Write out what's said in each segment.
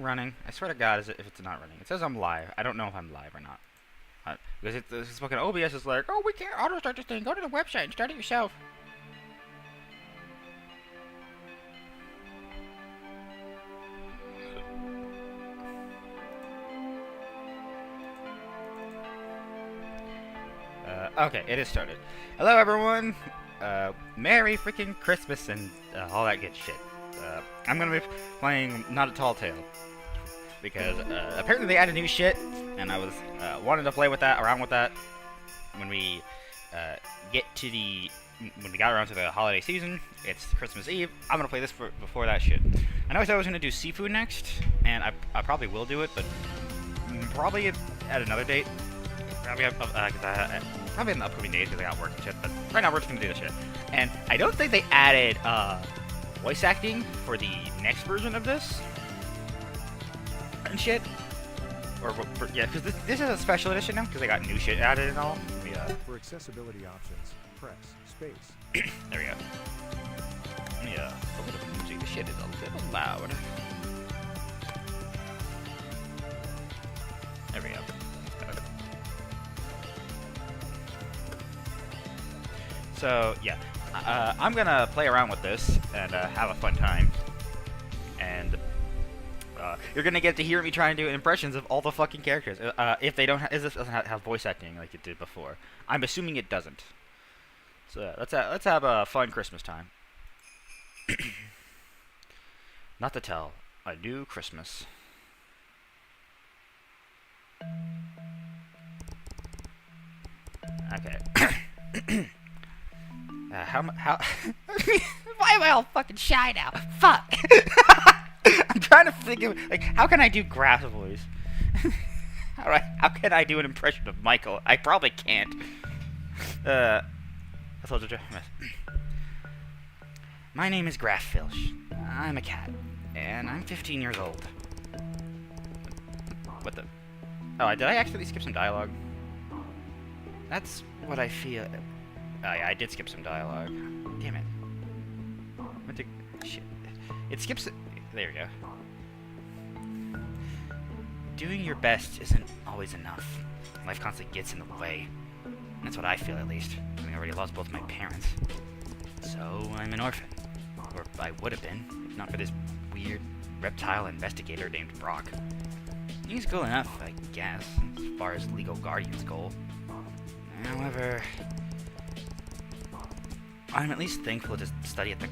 thing running? I swear to God, if it's not running. It says I'm live. I don't know if I'm live or not. Because it's fucking OBS is like, oh, we can't auto start this thing. Go to the website and start it yourself. Okay, it is started. Hello, everyone. Merry freaking Christmas and all that good shit. I'm gonna be playing Natal Tale because apparently they added new shit, and I was wanted to play with that, around with that, when we when we got around to the holiday season. It's Christmas Eve. I'm gonna play this before that shit. I know I said I was gonna do seafood next, and I probably will do it, but probably at another date. Probably in the upcoming days because I got work and shit. But right now we're just gonna do this shit. And I don't think they added voice acting for the next version of this and shit. Yeah, because this is a special edition now because they got new shit added and all. For accessibility options, press space. There we go. Yeah, a little bit of music. This shit is a little loud. There we go. So, yeah, I'm gonna play around with this and have a fun time. And you're gonna get to hear me try and do impressions of all the fucking characters. If they don't, this doesn't have voice acting like it did before. I'm assuming it doesn't. So let's have a fun Christmas time. Not to tell, a new Christmas. Okay. How why am I all fucking shy now? Fuck! I'm trying to figure, like, how can I do Graph's voice? Alright, how can I do an impression of Michael? I probably can't. My name is Graf Filch. I'm a cat, and I'm 15 years old. What the? Oh, did I actually skip some dialogue? That's what I feel. Oh yeah, I did skip some dialogue. Damn it. What the shit? It skips it. There we go. Doing your best isn't always enough. Life constantly gets in the way. That's what I feel, at least. I already lost both my parents. So I'm an orphan. Or I would have been, if not for this weird reptile investigator named Brok. He's cool enough, I guess, as far as legal guardians go. However, I'm at least thankful to study at the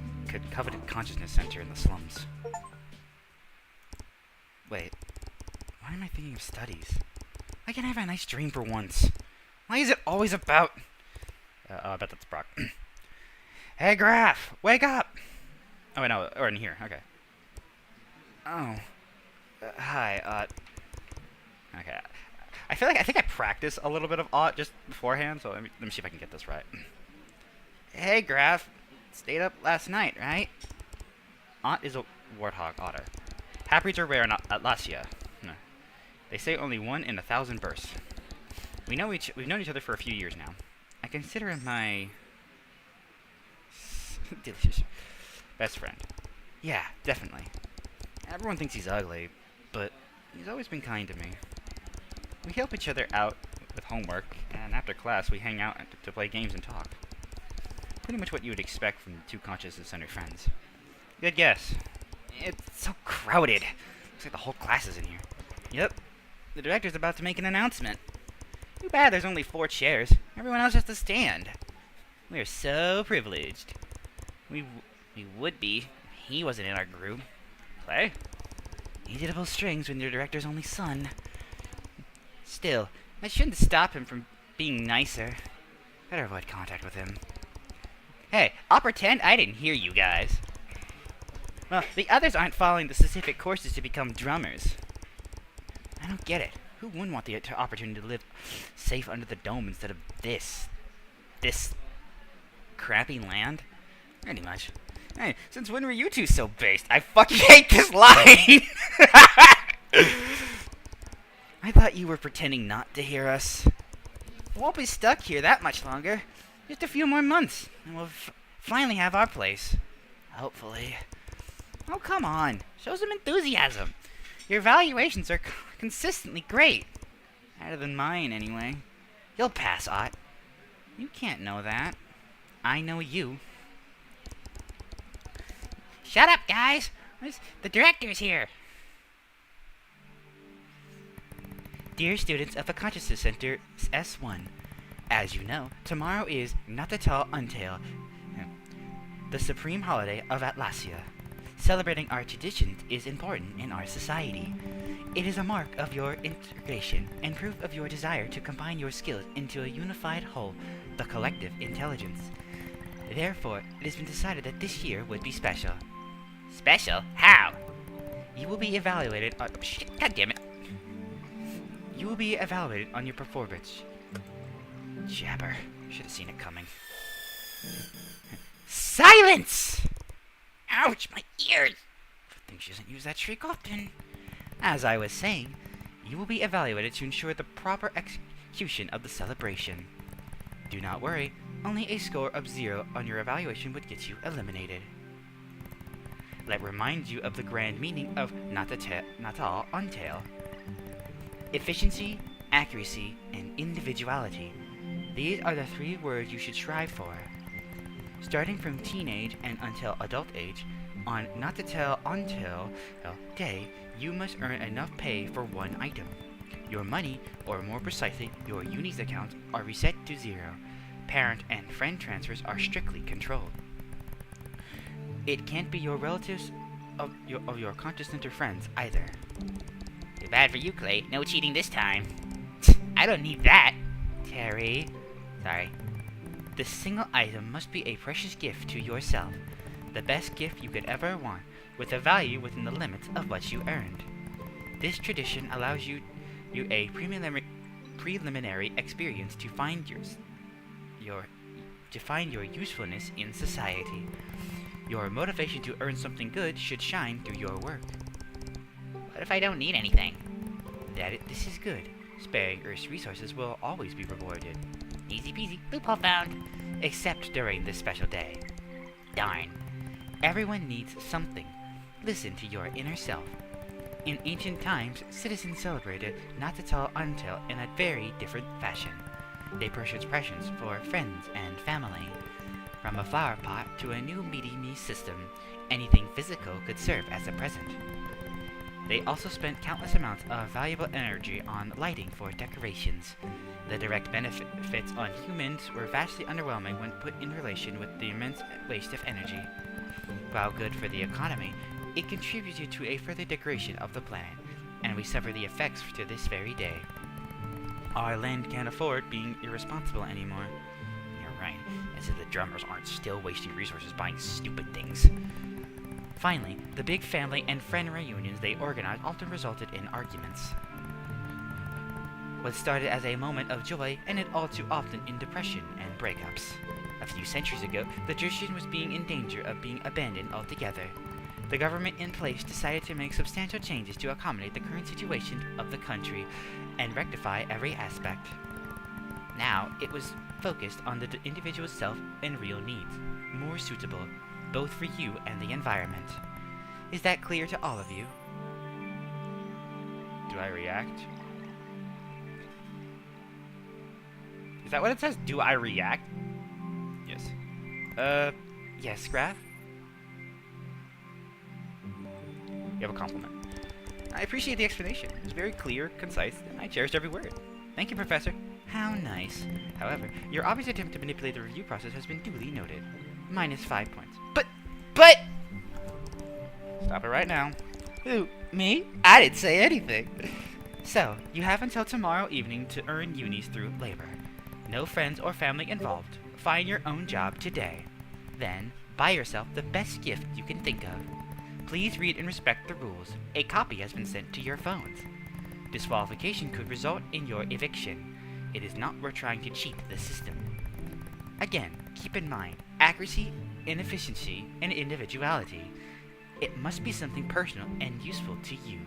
coveted consciousness center in the slums. Wait, why am I thinking of studies? Why can't I have a nice dream for once? Why is it always about... I bet that's Brok. Hey, Graf, wake up! Oh, wait, no, or in here, okay. Oh. Hi, okay. I think I practiced a little bit of just beforehand, so let me see if I can get this right. Hey, Graf. Stayed up last night, right? Aunt is a warthog otter. Half-breeds are rare in Atlasia. No. They say only 1 in 1,000 births. We've known each other for a few years now. I consider him my... delicious best friend. Yeah, definitely. Everyone thinks he's ugly, but he's always been kind to me. We help each other out with homework, and after class we hang out to play games and talk. Pretty much what you would expect from two consciousness-centered friends. Good guess. It's so crowded. Looks like the whole class is in here. Yep. The director's about to make an announcement. Too bad there's only 4 chairs. Everyone else has to stand. We are so privileged. We would be if he wasn't in our group. Play? Easy to pull strings when you're the director's only son. Still, that shouldn't stop him from being nicer. Better avoid contact with him. Hey, I'll pretend I didn't hear you guys. Well, the others aren't following the specific courses to become drummers. I don't get it. Who wouldn't want the opportunity to live safe under the dome instead of this crappy land? Pretty much. Hey, since when were you two so based? I fucking hate this line! I thought you were pretending not to hear us. We won't be stuck here that much longer. Just a few more months, and we'll finally have our place. Hopefully. Oh, come on. Show some enthusiasm. Your evaluations are consistently great. Better than mine, anyway. You'll pass, Ott. You can't know that. I know you. Shut up, guys! The director's here! Dear students of the Consciousness Center S1, as you know, tomorrow is Natal, the supreme holiday of Atlasia. Celebrating our traditions is important in our society. It is a mark of your integration and proof of your desire to combine your skills into a unified whole, the collective intelligence. Therefore, it has been decided that this year would be special. Special? How? You will be evaluated on... God damn it. You will be evaluated on your performance. Jabber. Should have seen it coming. Silence! Ouch, my ears! Good thing she doesn't use that shriek often. As I was saying, you will be evaluated to ensure the proper execution of the celebration. Do not worry, only a score of 0 on your evaluation would get you eliminated. Let remind you of the grand meaning of Natal Untail. Efficiency, accuracy, and individuality. These are the 3 words you should strive for. Starting from teenage and until adult age, on Natal Until Day, you must earn enough pay for 1 item. Your money, or more precisely, your Unis account, are reset to 0. Parent and friend transfers are strictly controlled. It can't be your relatives of your Conscious Center friends either. Too bad for you, Clay. No cheating this time. I don't need that. Terry. Sorry. The single item must be a precious gift to yourself. The best gift you could ever want, with a value within the limits of what you earned. This tradition allows you a preliminary experience to find your usefulness in society. Your motivation to earn something good should shine through your work. What if I don't need anything? This is good. Sparing Earth's resources will always be rewarded. Easy peasy, loophole found. Except during this special day. Darn. Everyone needs something. Listen to your inner self. In ancient times, citizens celebrated Natal Until in a very different fashion. They purchased presents for friends and family. From a flower pot to a new meaty-me system, anything physical could serve as a present. They also spent countless amounts of valuable energy on lighting for decorations. The direct benefits on humans were vastly underwhelming when put in relation with the immense waste of energy. While good for the economy, it contributed to a further degradation of the planet, and we suffer the effects to this very day. Our land can't afford being irresponsible anymore. You're right, as if the drummers aren't still wasting resources buying stupid things. Finally, the big family and friend reunions they organized often resulted in arguments. What started as a moment of joy ended all too often in depression and breakups. A few centuries ago, the tradition was being in danger of being abandoned altogether. The government in place decided to make substantial changes to accommodate the current situation of the country and rectify every aspect. Now, it was focused on the individual self and real needs, more suitable, both for you and the environment. Is that clear to all of you? Do I react? Is that what it says? Do I react? Yes. Yes, Graf? You have a compliment. I appreciate the explanation. It was very clear, concise, and I cherished every word. Thank you, Professor. How nice. However, your obvious attempt to manipulate the review process has been duly noted. -5 points. But... Stop it right now. Who? Me? I didn't say anything. So, you have until tomorrow evening to earn unis through labor. No friends or family involved. Find your own job today. Then, buy yourself the best gift you can think of. Please read and respect the rules. A copy has been sent to your phones. Disqualification could result in your eviction. It is not worth trying to cheat the system. Again, keep in mind, accuracy, inefficiency, and individuality. It must be something personal and useful to you.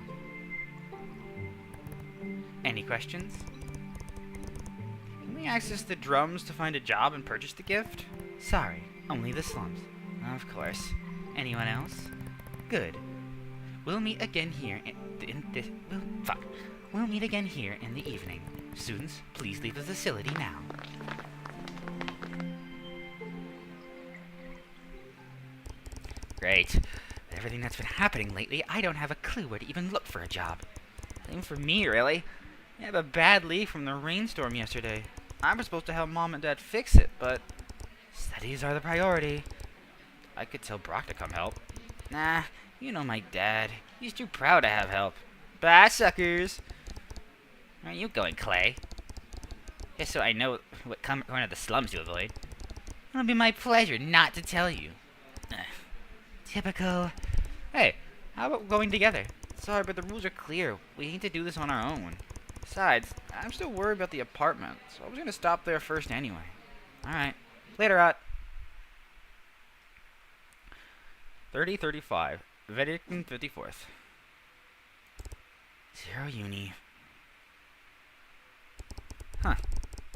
Any questions? Can we access the drums to find a job and purchase the gift? Sorry, only the slums. Of course. Anyone else? Good. We'll meet again here We'll meet again here in the evening. Students, please leave the facility now. Great. With everything that's been happening lately, I don't have a clue where to even look for a job. Same for me, really. I have a bad leak from the rainstorm yesterday. I was supposed to help Mom and Dad fix it, but studies are the priority. I could tell Brok to come help. Nah, you know my dad. He's too proud to have help. Bye, suckers. Where are you going, Clay? Just so I know what corner of the slums you avoid. It'll be my pleasure not to tell you. Typical. Hey, how about going together? Sorry, but the rules are clear. We need to do this on our own. Besides, I'm still worried about the apartment, so I was gonna stop there first anyway. Alright. Later, Ot. 3035. Vatican 54th. 0 uni. Huh.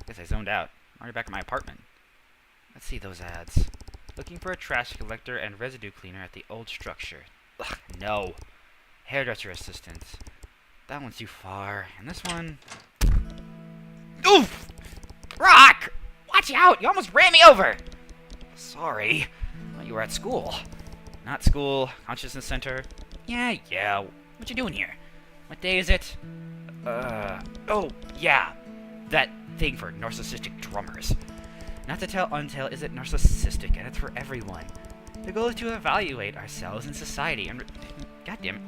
Guess I zoned out. I'm already back at my apartment. Let's see those ads. Looking for a trash collector and residue cleaner at the old structure. Ugh, no. Hairdresser assistant. That one's too far. And this one... Oof! Brok! Watch out! You almost ran me over! Sorry. Well, you were at school. Not school. Consciousness center. Yeah. What you doing here? What day is it? Oh, yeah. That thing for narcissistic drummers. Not to tell Untail isn't narcissistic, and it's for everyone. The goal is to evaluate ourselves in society, and... Goddamn it.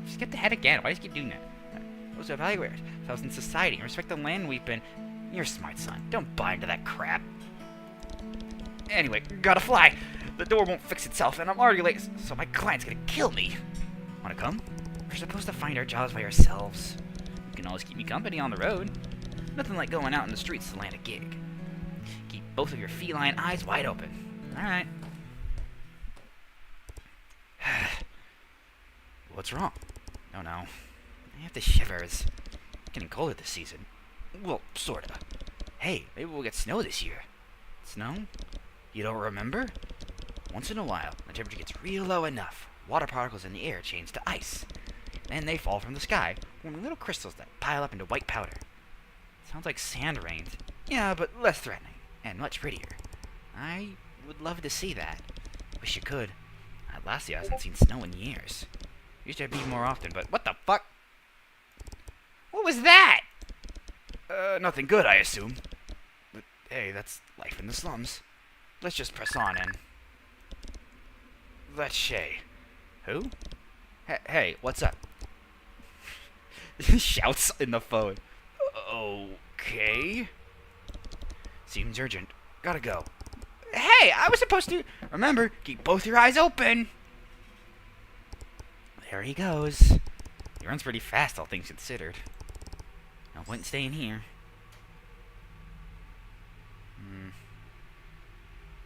Just get the head again. Why do you keep doing that? The goal is to evaluate ourselves in society, and respect the land we've been... You're smart, son. Don't buy into that crap. Anyway, gotta fly. The door won't fix itself, and I'm already late, so my client's gonna kill me. Wanna come? We're supposed to find our jobs by ourselves. You can always keep me company on the road. Nothing like going out in the streets to land a gig. Keep both of your feline eyes wide open. Alright. What's wrong? Oh no. I have the shivers. It's getting colder this season. Well, sorta. Hey, maybe we'll get snow this year. Snow? You don't remember? Once in a while, the temperature gets real low enough. Water particles in the air change to ice. Then they fall from the sky, forming little crystals that pile up into white powder. Sounds like sand rains. Yeah, but less threatening. And much prettier. I would love to see that. Wish you could. Last year I hasn't seen snow in years. Used to be more often, but what the fuck? What was that? Nothing good, I assume. But hey, that's life in the slums. Let's just press on and... That's Shay. Who? Hey, what's up? Shouts in the phone. Okay. Seems urgent. Gotta go. Hey, I was supposed to... Remember, keep both your eyes open. There he goes. He runs pretty fast, all things considered. No point in staying here.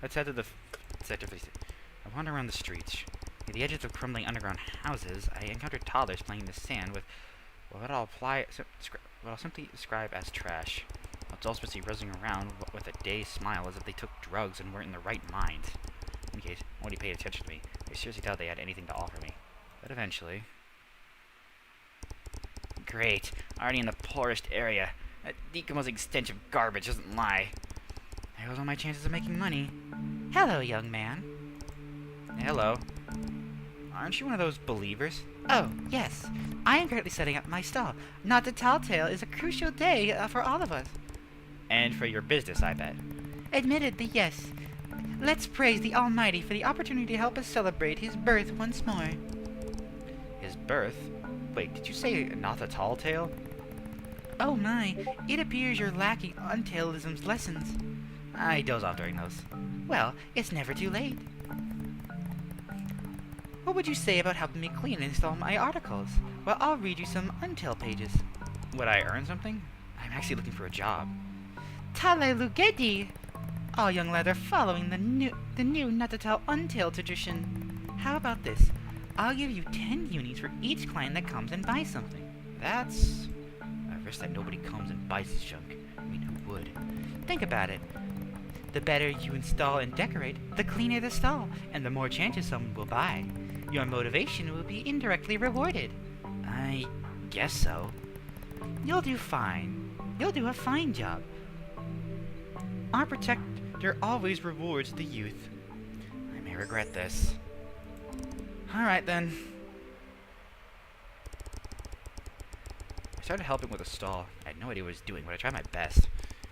Let's head to the sector. I wander around the streets. Near the edges of crumbling underground houses, I encountered toddlers playing in the sand with what I'll simply describe as trash. Adults would see buzzing around with a dazed smile as if they took drugs and weren't in their right mind. In case nobody paid attention to me, I seriously doubt they had anything to offer me. But eventually... Great. Already in the poorest area. That decomposing stench of garbage doesn't lie. There goes all my chances of making money. Hello, young man. Hello. Aren't you one of those believers? Oh, yes. I am currently setting up my stall. Natal is a crucial day for all of us. And for your business, I bet. Admittedly, yes. Let's praise the Almighty for the opportunity to help us celebrate his birth once more. His birth? Wait, did you say Natal tale? Oh my, it appears you're lacking Untailism's lessons. I doze off during those. Well, it's never too late. What would you say about helping me clean and install my articles? Well, I'll read you some Untail pages. Would I earn something? I'm actually looking for a job. Tale Lugedi! All young lads are following the new Natal Untail tradition. How about this? I'll give you 10 unis for each client that comes and buys something. That's... I wish that nobody comes and buys this junk. I mean, who would? Think about it. The better you install and decorate, the cleaner the stall, and the more chances someone will buy. Your motivation will be indirectly rewarded. I guess so. You'll do fine. You'll do a fine job. Our protector always rewards the youth. I may regret this. Alright then. I started helping with a stall. I had no idea what I was doing, but I tried my best.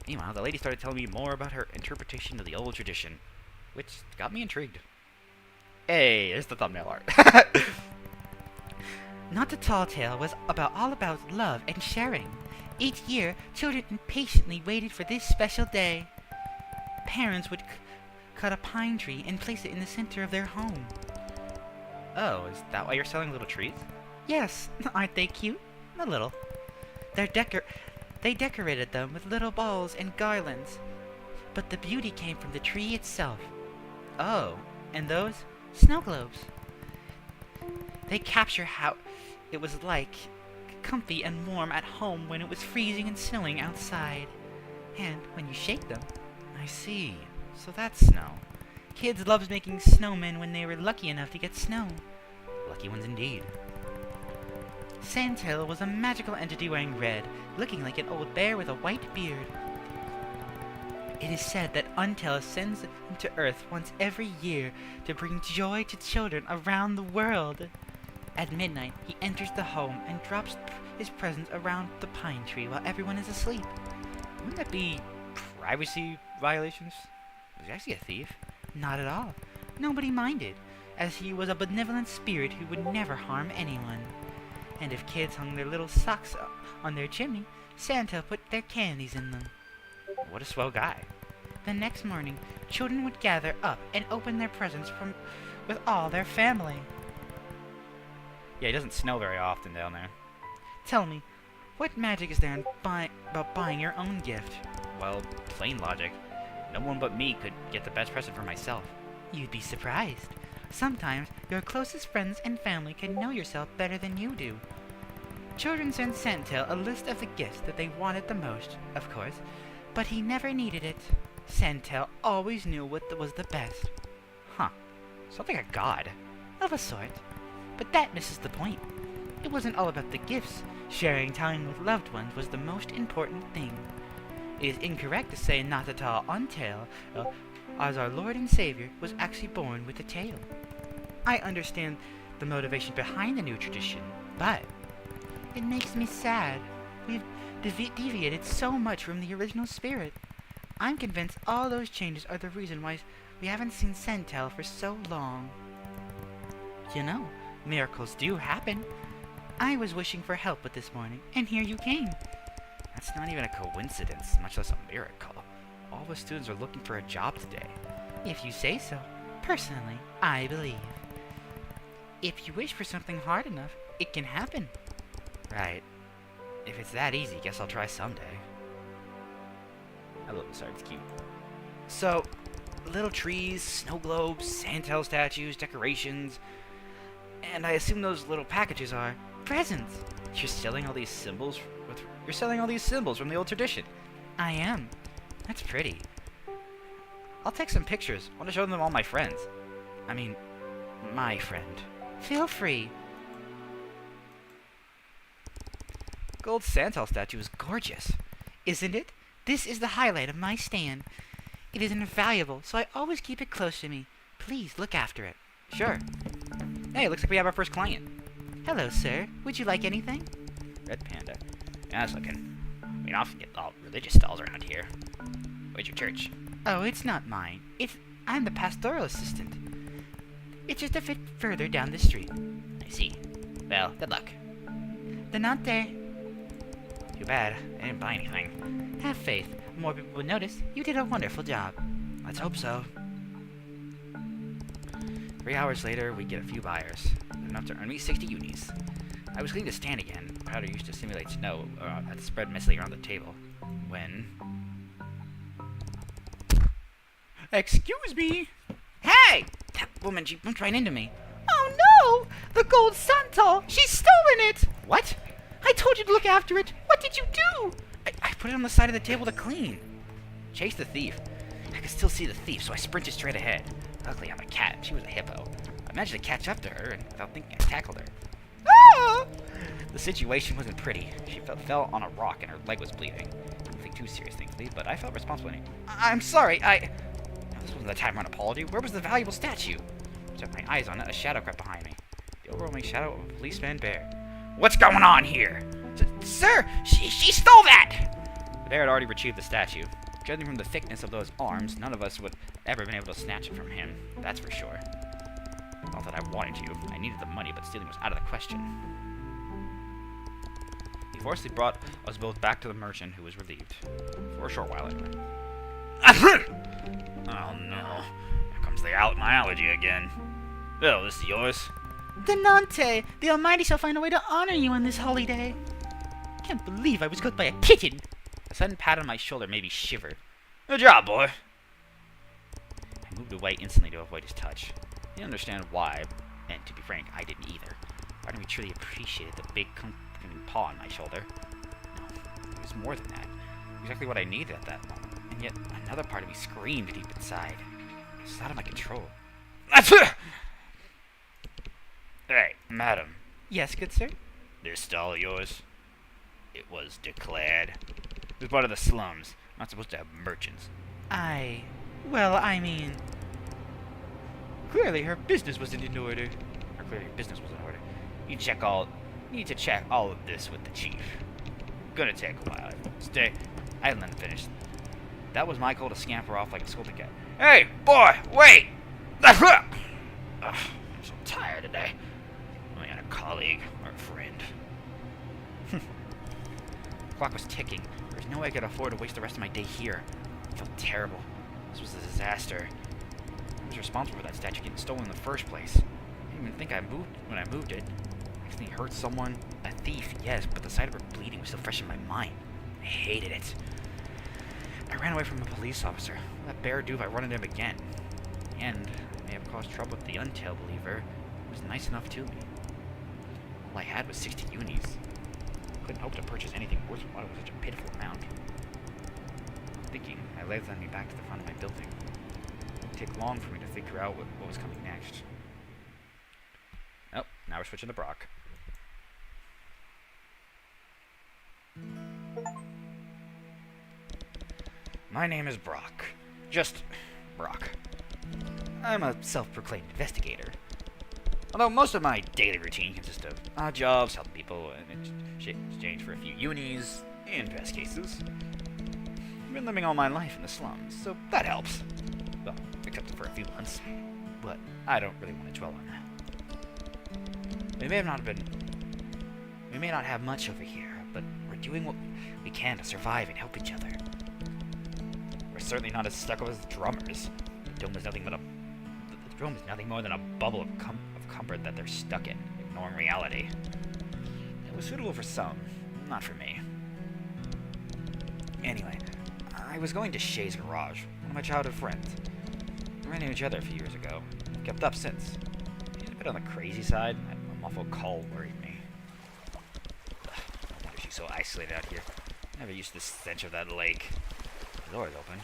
Meanwhile, the lady started telling me more about her interpretation of the old tradition, which got me intrigued. Hey, there's the thumbnail art. Not a Tall Tale was all about love and sharing. Each year, children impatiently waited for this special day. Parents would cut a pine tree and place it in the center of their home. Oh, is that why you're selling little trees? Yes, aren't they cute? A little. They decorated them with little balls and garlands. But the beauty came from the tree itself. Oh, and those? Snow globes. They capture how it was like, comfy and warm at home when it was freezing and snowing outside. And when you shake them, I see. So that's snow. Kids loved making snowmen when they were lucky enough to get snow. Lucky ones indeed. Sandtail was a magical entity wearing red, looking like an old bear with a white beard. It is said that Untail sends him to Earth once every year to bring joy to children around the world. At midnight, he enters the home and drops his presents around the pine tree while everyone is asleep. Wouldn't that be privacy violations? Was he actually a thief? Not at all. Nobody minded, as he was a benevolent spirit who would never harm anyone. And if kids hung their little socks on their chimney, Santa put their candies in them. What a swell guy. The next morning, children would gather up and open their presents with all their family. Yeah, it doesn't snow very often down there. Tell me, what magic is there about buying your own gift? Well, plain logic. No one but me could get the best present for myself. You'd be surprised. Sometimes your closest friends and family can know yourself better than you do. Children sent Sandtail a list of the gifts that they wanted the most, of course, but he never needed it. Sandtail always knew what was the best. Huh. Something like a god. Of a sort. But that misses the point. It wasn't all about the gifts. Sharing time with loved ones was the most important thing. It is incorrect to say Natal Untail, as our Lord and Savior was actually born with a tail. I understand the motivation behind the new tradition, but it makes me sad. We've deviated so much from the original spirit. I'm convinced all those changes are the reason why we haven't seen Sandtail for so long. You know, miracles do happen. I was wishing for help with this morning, and here you came. That's not even a coincidence, much less a miracle. All the students are looking for a job today. If you say so. Personally, I believe. If you wish for something hard enough, it can happen. Right. If it's that easy, guess I'll try someday. I love this art, it's cute. So, little trees, snow globes, Sandtail statues, decorations, and I assume those little packages are presents. You're selling all these symbols from the old tradition. I am. That's pretty. I'll take some pictures. I want to show them to all my friends. I mean, my friend. Feel free. Gold Sandtail statue is gorgeous, isn't it? This is the highlight of my stand. It is invaluable, so I always keep it close to me. Please look after it. Sure. Hey, looks like we have our first client. Hello, sir. Would you like anything? Red panda. Yeah, that's looking. We often get all religious stalls around here. Where's your church? Oh, it's not mine. I'm the pastoral assistant. It's just a bit further down the street. I see. Well, good luck. The not there. Too bad. I didn't buy anything. Have faith. More people will notice. You did a wonderful job. Let's hope so. 3 hours later, we get a few buyers. Enough to earn me 60 unis. I was cleaning the stand again. Powder used to simulate snow had spread mistily around the table. When... Excuse me! Hey! That woman, she bumped right into me. Oh no! The gold Sandtail! She's stolen it! What? I told you to look after it! What did you do? I put it on the side of the table to clean. Chase the thief. I could still see the thief, so I sprinted straight ahead. Luckily, I'm a cat. She was a hippo. managed to catch up to her, and without thinking, I tackled her. Ah! The situation wasn't pretty. She fell on a rock, and her leg was bleeding. Nothing too serious, thankfully, but I felt responsible. I'm sorry, No, this wasn't the time for an apology. Where was the valuable statue? I took my eyes on it. A shadow crept behind me. The overwhelming shadow of a policeman bear. What's going on here? Sir, she stole that! The bear had already retrieved the statue. Judging from the thickness of those arms, none of us would ever been able to snatch it from him. That's for sure. Not that I wanted to. I needed the money, but stealing was out of the question. He forcibly brought us both back to the merchant, who was relieved. For a short while, anyway. Oh no. Here comes the my allergy again. Bill, this is yours? Denante, the Almighty shall find a way to honor you on this holy day. Can't believe I was caught by a kitten. A sudden pat on my shoulder made me shiver. Good job, boy. I moved away instantly to avoid his touch. I didn't understand why, and to be frank, I didn't either. Part of me truly appreciated the big comforting paw on my shoulder. No, it was more than that. Exactly what I needed at that moment. And yet, another part of me screamed deep inside. It was out of my control. Hey, madam. Yes, good sir? This stall of yours? It was declared. It was part of the slums. Not supposed to have merchants. Well, I mean... Clearly her business wasn't in order. Or clearly your business was in order. You need to check all of this with the chief. Gonna take a while. Stay. I didn't let him finish. That was my call to scamper off like a scolded cat. Hey, boy, wait! Ugh, I'm so tired today. Am I a colleague or a friend? The clock was ticking. There was no way I could afford to waste the rest of my day here. I felt terrible. This was a disaster. I was responsible for that statue getting stolen in the first place. I didn't even think when I moved it. I accidentally hurt someone. A thief, yes, but the sight of her bleeding was still fresh in my mind. I hated it. I ran away from a police officer. Let that bear do if I run into him again. And I may have caused trouble with the Untail believer. He was nice enough to me. All I had was 60 unis. I couldn't hope to purchase anything worthwhile with such a pitiful amount. Thinking, I led me back to the front of my building. It wouldn't take long for me to figure out what was coming next. Oh, now we're switching to Brok. My name is Brok. Just Brok. I'm a self-proclaimed investigator. Although most of my daily routine consists of odd jobs, helping people in exchange for a few unis, in best cases. I've been living all my life in the slums, so that helps. Well, except for a few months. But I don't really want to dwell on that. We may not have much over here, but we're doing what we can to survive and help each other. We're certainly not as stuck up as drummers. The dome is nothing more than a bubble of comfort that they're stuck in, ignoring reality. It was suitable for some, not for me. Anyway, I was going to Shay's garage, one of my childhood friends. We ran into each other a few years ago. Kept up since. He's a bit on the crazy side. That muffled call worried me. No wonder she's so isolated out here. Never used to the stench of that lake. The door's open.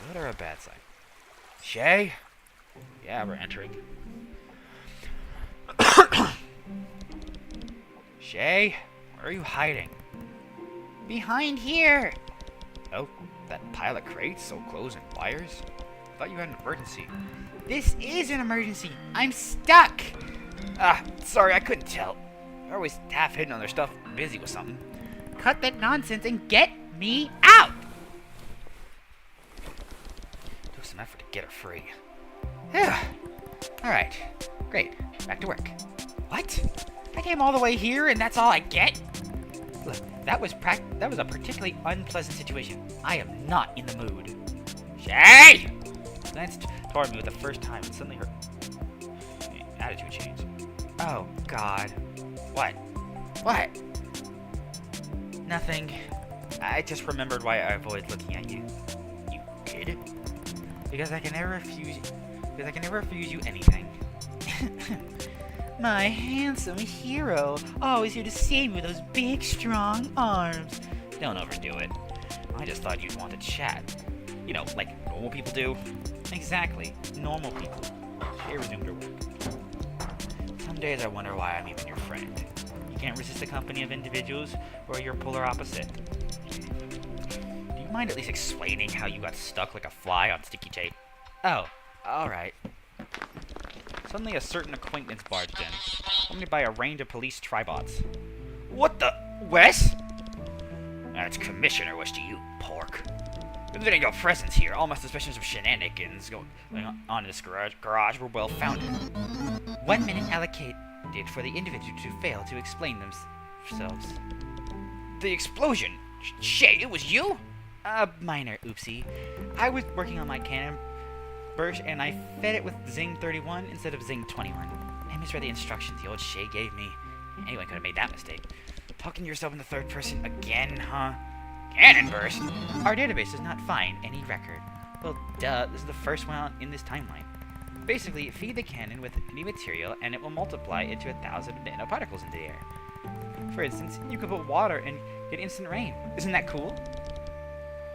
Good or a bad sign? Shay? Yeah, we're entering. Shay? Where are you hiding? Behind here! Oh, that pile of crates, so clothes and wires? I thought you had an emergency. This is an emergency! I'm stuck! Sorry, I couldn't tell. They're always half hidden on their stuff, busy with something. Cut that nonsense and get me out! Do some effort to get her free. Yeah. Alright. Great. Back to work. What? I came all the way here and that's all I get? Look, that was a particularly unpleasant situation. I am not in the mood. Shay! She glanced toward me for the first time and suddenly her attitude changed. Oh, God. What? What? Nothing. I just remembered why I avoid looking at you. You did? Because I can never refuse you anything. My handsome hero, always here to save me with those big, strong arms. Don't overdo it. I just thought you'd want to chat. You know, like normal people do. Exactly, normal people. She resumed her work. Some days I wonder why I'm even your friend. You can't resist the company of individuals who are your polar opposite. Do you mind at least explaining how you got stuck like a fly on sticky tape? Oh, alright. Suddenly a certain acquaintance barged in, accompanied by a range of police tribots. What the? Wes? That's Commissioner West to you, pork. Considering your presence here, all my suspicions of shenanigans going on in this garage were well founded. 1 minute allocated for the individual to fail to explain themselves. The explosion? Shit, it was you? Minor oopsie. I was working on my cannon burst and I fed it with Zing 31 instead of Zing 21. I misread the instructions the old Shay gave me. Anyone could have made that mistake. Talking to yourself in the third person again, huh? Cannon burst? Our database does not find any record. Well, duh, this is the first one in this timeline. Basically, feed the cannon with any material and it will multiply into 1,000 nanoparticles into the air. For instance, you could put water and get instant rain. Isn't that cool?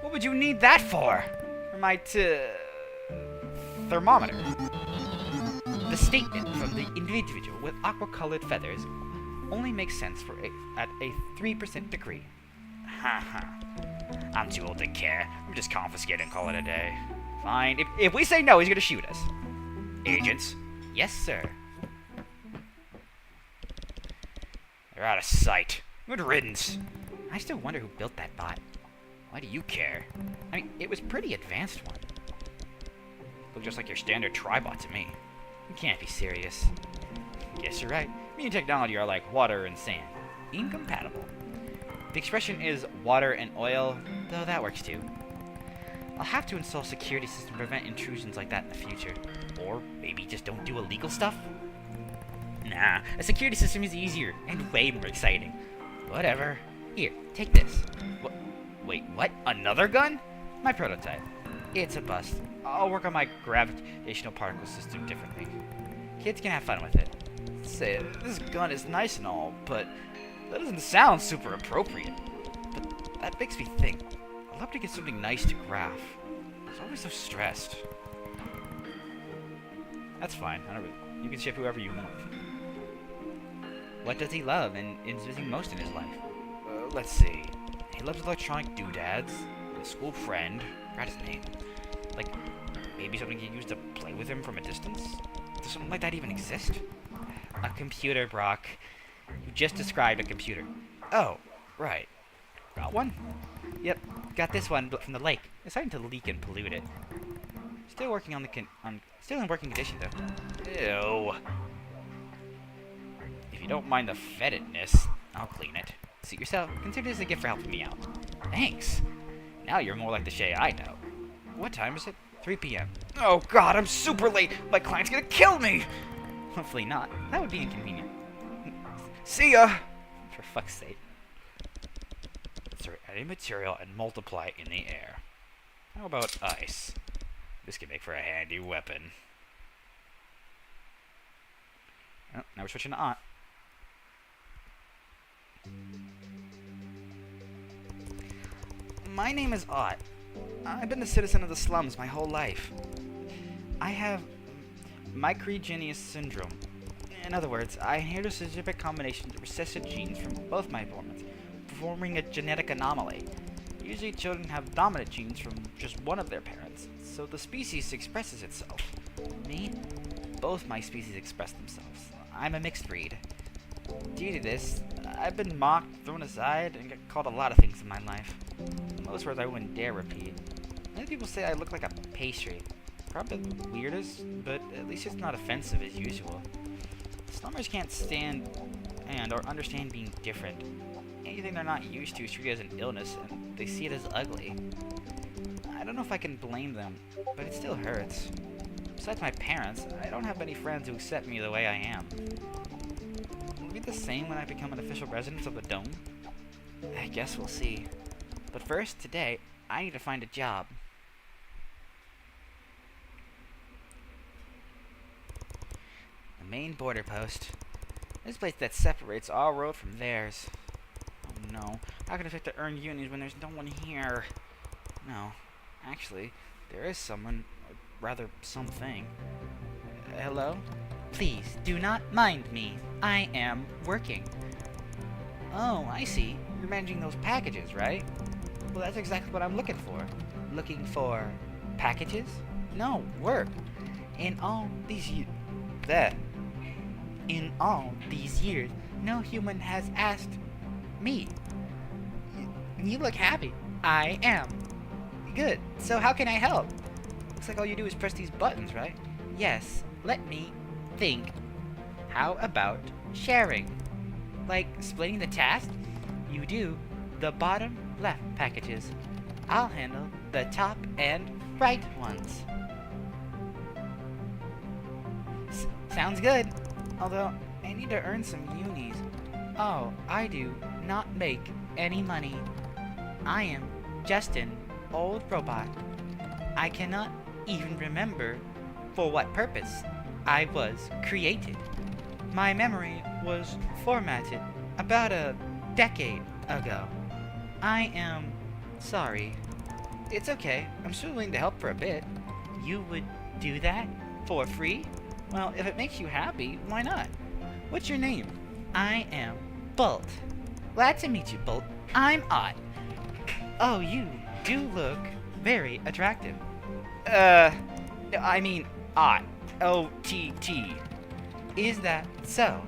What would you need that for? For my thermometer. The statement from the individual with aqua-colored feathers only makes sense at a 3% degree. Haha. I'm too old to care. I'm just confiscate and call it a day. Fine. If we say no, he's gonna shoot us. Agents? Yes, sir. They're out of sight. Good riddance. I still wonder who built that bot. Why do you care? I mean, it was a pretty advanced one. Looked just like your standard tribot to me. You can't be serious. Guess you're right. Me and technology are like water and sand. Incompatible. The expression is water and oil, though that works too. I'll have to install a security system to prevent intrusions like that in the future. Or maybe just don't do illegal stuff? Nah, a security system is easier and way more exciting. Whatever. Here, take this. Wait, what? Another gun? My prototype. It's a bust. I'll work on my gravitational particle system differently. Kids can have fun with it. Say, this gun is nice and all, but that doesn't sound super appropriate. But that makes me think. I'd love to get something nice to graph. I was always so stressed. That's fine. You can ship whoever you want. What does he love and is missing most in his life? Let's see. He loves electronic doodads, a school friend, forgot his name. Like, maybe something you use to play with him from a distance? Does something like that even exist? A computer, Brok. You just described a computer. Oh, right. Got one? Yep, got this one from the lake. It's starting to leak and pollute it. Still working on still in working condition though. Ew. If you don't mind the fetidness, I'll clean it. Suit yourself. Consider this a gift for helping me out. Thanks. Now you're more like the Shay I know. What time is it? 3 p.m. Oh god, I'm super late. My client's gonna kill me. Hopefully not. That would be inconvenient. See ya! For fuck's sake. Insert any material and multiply in the air. How about ice? This can make for a handy weapon. Oh, now we're switching to Ott. My name is Ott. I've been a citizen of the slums my whole life. I have microgenius syndrome. In other words, I inherit a specific combination of recessive genes from both my parents, forming a genetic anomaly. Usually children have dominant genes from just one of their parents, so the species expresses itself. Me? Both my species express themselves. I'm a mixed breed. Due to this, I've been mocked, thrown aside, and get called a lot of things in my life. Most words I wouldn't dare repeat. Many people say I look like a pastry. Probably the weirdest, but at least it's not offensive as usual. Slummers can't stand or understand being different. Anything they're not used to is treated as an illness, and they see it as ugly. I don't know if I can blame them, but it still hurts. Besides my parents, I don't have many friends who accept me the way I am. Will it be the same when I become an official resident of the Dome? I guess we'll see. But first, today, I need to find a job. The main border post. This place that separates our world from theirs. Oh no, how can I expect to earn unions when there's no one here? No, actually, there is someone, or rather something. Hello? Please do not mind me. I am working. Oh, I see. You're managing those packages, right? Well, that's exactly what I'm looking for. Looking for packages? No, work. In all these years, no human has asked me. You look happy. I am. Good. So how can I help? Looks like all you do is press these buttons, right? Yes. Let me think. How about sharing? Like splitting the task? You do the bottom left packages. I'll handle the top and right ones. Sounds good. Although, I need to earn some unis. Oh, I do not make any money. I am just an old robot. I cannot even remember for what purpose I was created. My memory was formatted about a decade ago. I am sorry. It's okay. I'm still willing to help for a bit. You would do that for free? Well, if it makes you happy, why not? What's your name? I am Bolt. Glad to meet you, Bolt. I'm Ott. Oh, you do look very attractive. I mean Ott. O-T-T. Is that so?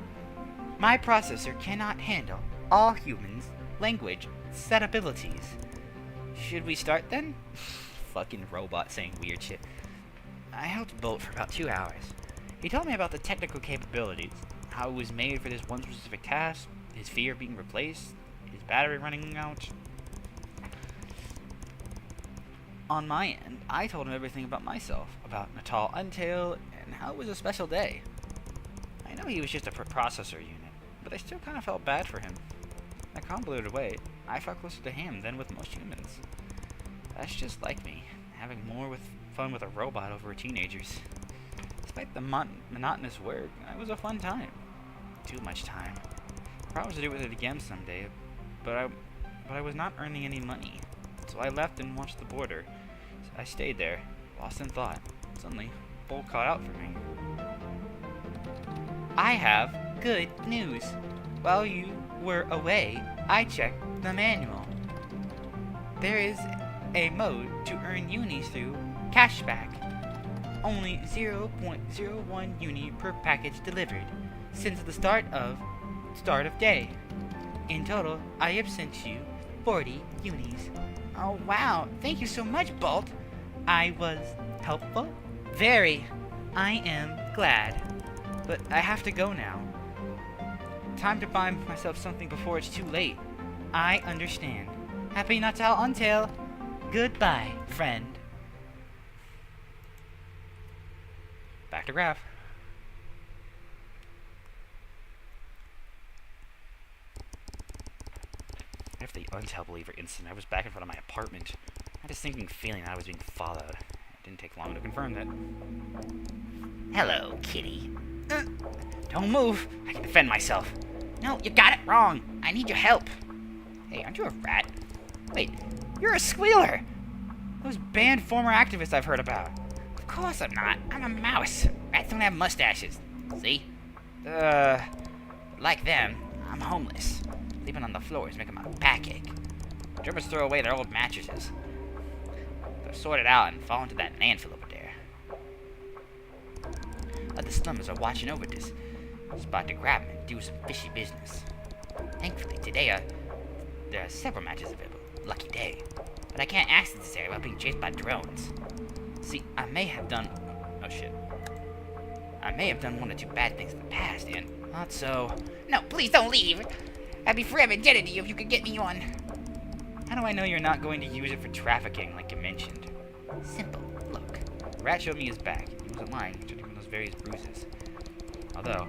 My processor cannot handle all humans' language set abilities. Should we start then? Fucking robot saying weird shit. I helped Bolt for about 2 hours. He told me about the technical capabilities, how it was made for this one specific task, his fear of being replaced, his battery running out. On my end, I told him everything about myself, about Natal Untail, and how it was a special day. I know he was just a processor unit, but I still kind of felt bad for him. In a convoluted way, I felt closer to him than with most humans. That's just like me, having more fun with a robot over teenagers. Despite the monotonous work, it was a fun time. Too much time. Promised to do it again someday, but I was not earning any money. So I left and watched the border. So I stayed there, lost in thought. Suddenly, Bolt caught out for me. I have good news. While you were away, I checked the manual. There is a mode to earn unis through cashback. Only 0.01 uni per package delivered since the start of day. In total, I have sent you 40 unis. Oh wow, thank you so much, Bolt. I was helpful? Very. I am glad. But I have to go now. Time to buy myself something before it's too late. I understand. Happy Natal Untail. Goodbye, friend. Back to Graph. After the Untail believer incident, I was back in front of my apartment. I had a sinking feeling that I was being followed. It didn't take long to confirm that. Hello, kitty. Don't move. I can defend myself. No, you got it wrong. I need your help. Hey, aren't you a rat? Wait, you're a squealer. Those banned former activists I've heard about. Of course I'm not. I'm a mouse. Rats don't have mustaches. See? Like them, I'm homeless. Sleeping on the floor is making my back ache. Germans throw away their old mattresses. They're sorted out and fall into that landfill over there. The slummers are watching over this spot to grab them and do some fishy business. Thankfully, today, there are several matches available. Lucky day. But I can't access this area while being chased by drones. See, I may have done... Oh, shit. I may have done one or two bad things in the past, and not so... No, please don't leave! I'd be forever indebted to you if you could get me on. How do I know you're not going to use it for trafficking like you mentioned? Simple. Look. The rat showed me his back. He wasn't lying, judging from those various bruises. Although,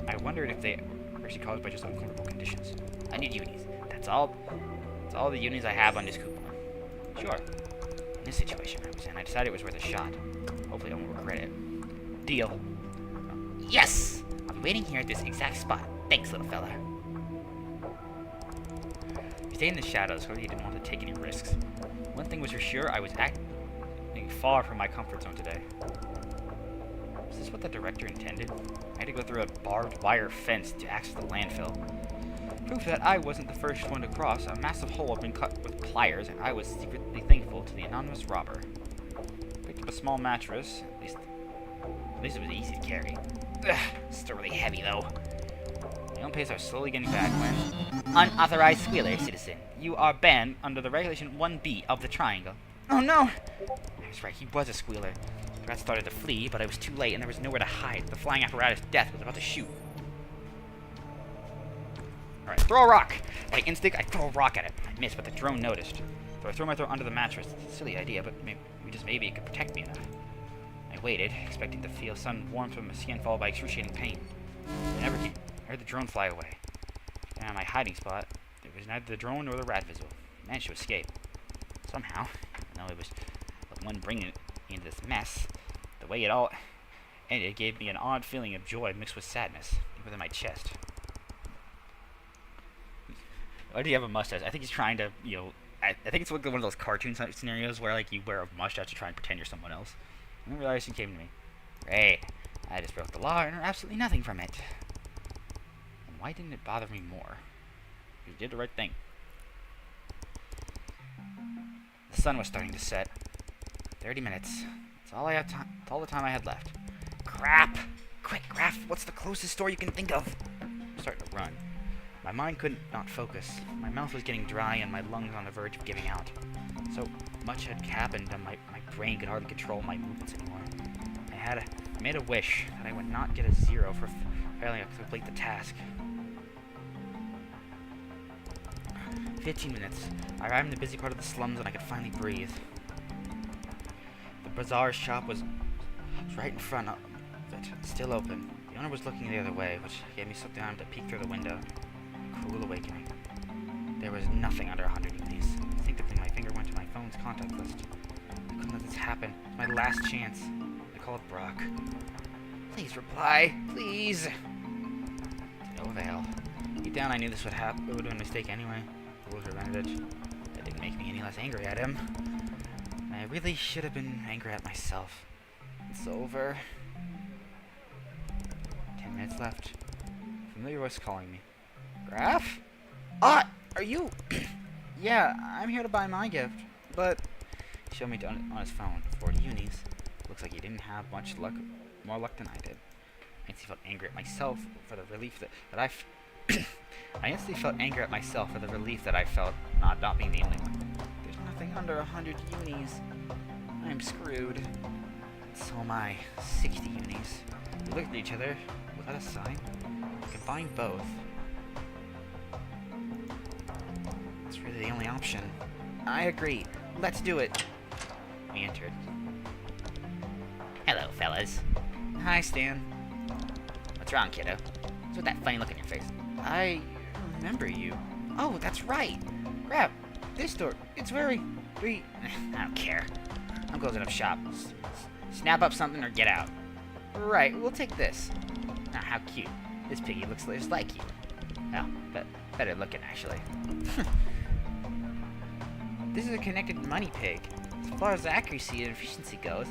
I wondered if they were actually caused by just uncomfortable conditions. I need unis. That's all the unis I have on this coupon. Sure. In this situation I was in, I decided it was worth a shot. Hopefully I won't regret it. Deal. Yes! I'll be waiting here at this exact spot. Thanks, little fella. He stayed in the shadows, so he didn't want to take any risks. One thing was for sure, I was acting far from my comfort zone today. Is this what the director intended? I had to go through a barbed wire fence to access the landfill. Proof that I wasn't the first one to cross. A massive hole had been cut with pliers, and I was secretly thankful to the anonymous robber. Picked up a small mattress. At least it was easy to carry. Ugh, still really heavy though. My own pace I was slowly getting back when... Unauthorized squealer, citizen. You are banned under the regulation 1B of the triangle. Oh no! I was right, he was a squealer. The rat started to flee, but I was too late and there was nowhere to hide. The flying apparatus death was about to shoot. Alright, throw a rock! By instinct, I throw a rock at it. I missed, but the drone noticed. So I threw my throw under the mattress. It's a silly idea, but maybe it could protect me enough. I waited, expecting to feel some warmth from my skin followed by excruciating pain. It never came. I heard the drone fly away. And my hiding spot, it was neither the drone nor the rat visible. I managed to escape. Somehow, even though it was the one bringing it into this mess, the way it all ended gave me an odd feeling of joy mixed with sadness within my chest. Why do you have a mustache? I think he's trying to, I think it's like one of those cartoon scenarios where like you wear a mustache to try and pretend you're someone else. And then realization came to me. Great. I just broke the law and earned absolutely nothing from it. And why didn't it bother me more? You did the right thing. The sun was starting to set. 30 minutes. That's all I had time. That's all the time I had left. Crap! Quick, Graf, what's the closest store you can think of? I'm starting to run. My mind couldn't not focus. My mouth was getting dry and my lungs on the verge of giving out. So much had happened and my brain could hardly control my movements anymore. I made a wish that I would not get a 0 for failing to complete the task. 15 minutes. I arrived in the busy part of the slums and I could finally breathe. The bazaar shop was right in front of it, still open. The owner was looking the other way, which gave me some time to peek through the window. A cruel awakening. There was nothing under 100 unis. Instinctively, my finger went to my phone's contact list. I couldn't let this happen. It's my last chance. I called Brok. Please reply. Please. To no avail. Deep down, I knew this would happen. It would have been a mistake anyway. Fool's revenge. That didn't make me any less angry at him. I really should have been angry at myself. It's over. 10 minutes left. Familiar voice calling me. Graf? Ah! Are you? Yeah, I'm here to buy my gift. But he showed me on his phone. 40 unis. Looks like he didn't have much luck, more luck than I did. I instantly felt angry at myself for the relief that I instantly felt angry at myself for the relief that I felt not being the only one. There's nothing under 100 unis. I'm screwed. So am I. 60 unis. We looked at each other without a sign. Combine both. It's really the only option. I agree. Let's do it. We entered. Hello, fellas. Hi, Stan. What's wrong, kiddo? What's with that funny look on your face? I remember you. Oh, that's right. Crap. This store. It's very... I don't care. I'm closing up shop. Snap up something or get out. Right, we'll take this. Ah, how cute. This piggy looks just like you. Oh, but better looking, actually. This is a connected money pig. As far as accuracy and efficiency goes,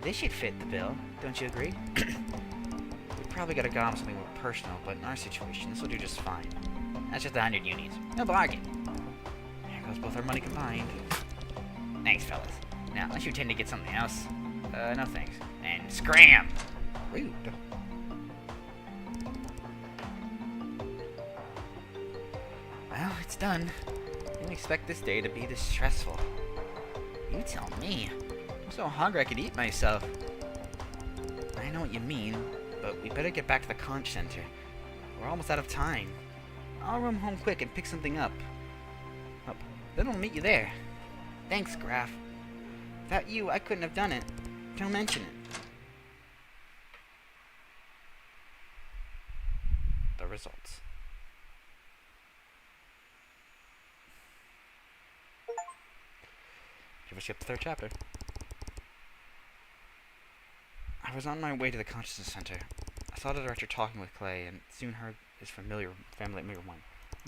this should fit the bill. Don't you agree? We probably gotta go on something more personal, but in our situation, this will do just fine. That's just 100 unis. No bargain. There goes both our money combined. Thanks, fellas. Now, unless you intend to get something else, no thanks. And scram! Rude. Well, it's done. Didn't expect this day to be this stressful. You tell me. I'm so hungry I could eat myself. I know what you mean, but we better get back to the conch center. We're almost out of time. I'll run home quick and pick something up. Then we'll meet you there. Thanks, Graf. Without you, I couldn't have done it. Don't mention it. The results. Did you ever skip the 3rd chapter? I was on my way to the consciousness center. I saw the director talking with Clay and soon heard his familiar family member one.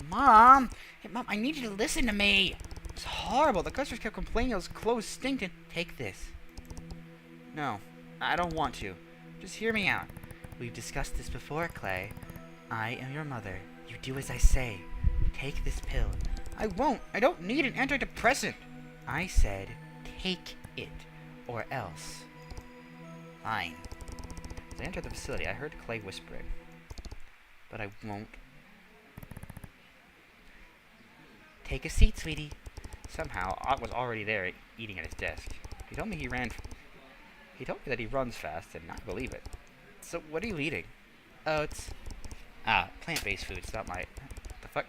Mom! Hey, Mom, I need you to listen to me! It's horrible. The customers kept complaining those clothes stinking. Take this. No, I don't want to. Just hear me out. We've discussed this before, Clay. I am your mother. You do as I say. Take this pill. I won't. I don't need an antidepressant. I said, take it, or else. Fine. As I entered the facility, I heard Clay whispering. But I won't. Take a seat, sweetie. Somehow, Ott was already there, eating at his desk. He told me He told me that he runs fast, and I believe it. So, what are you eating? Oats. Plant-based food. It's not my... The fuck?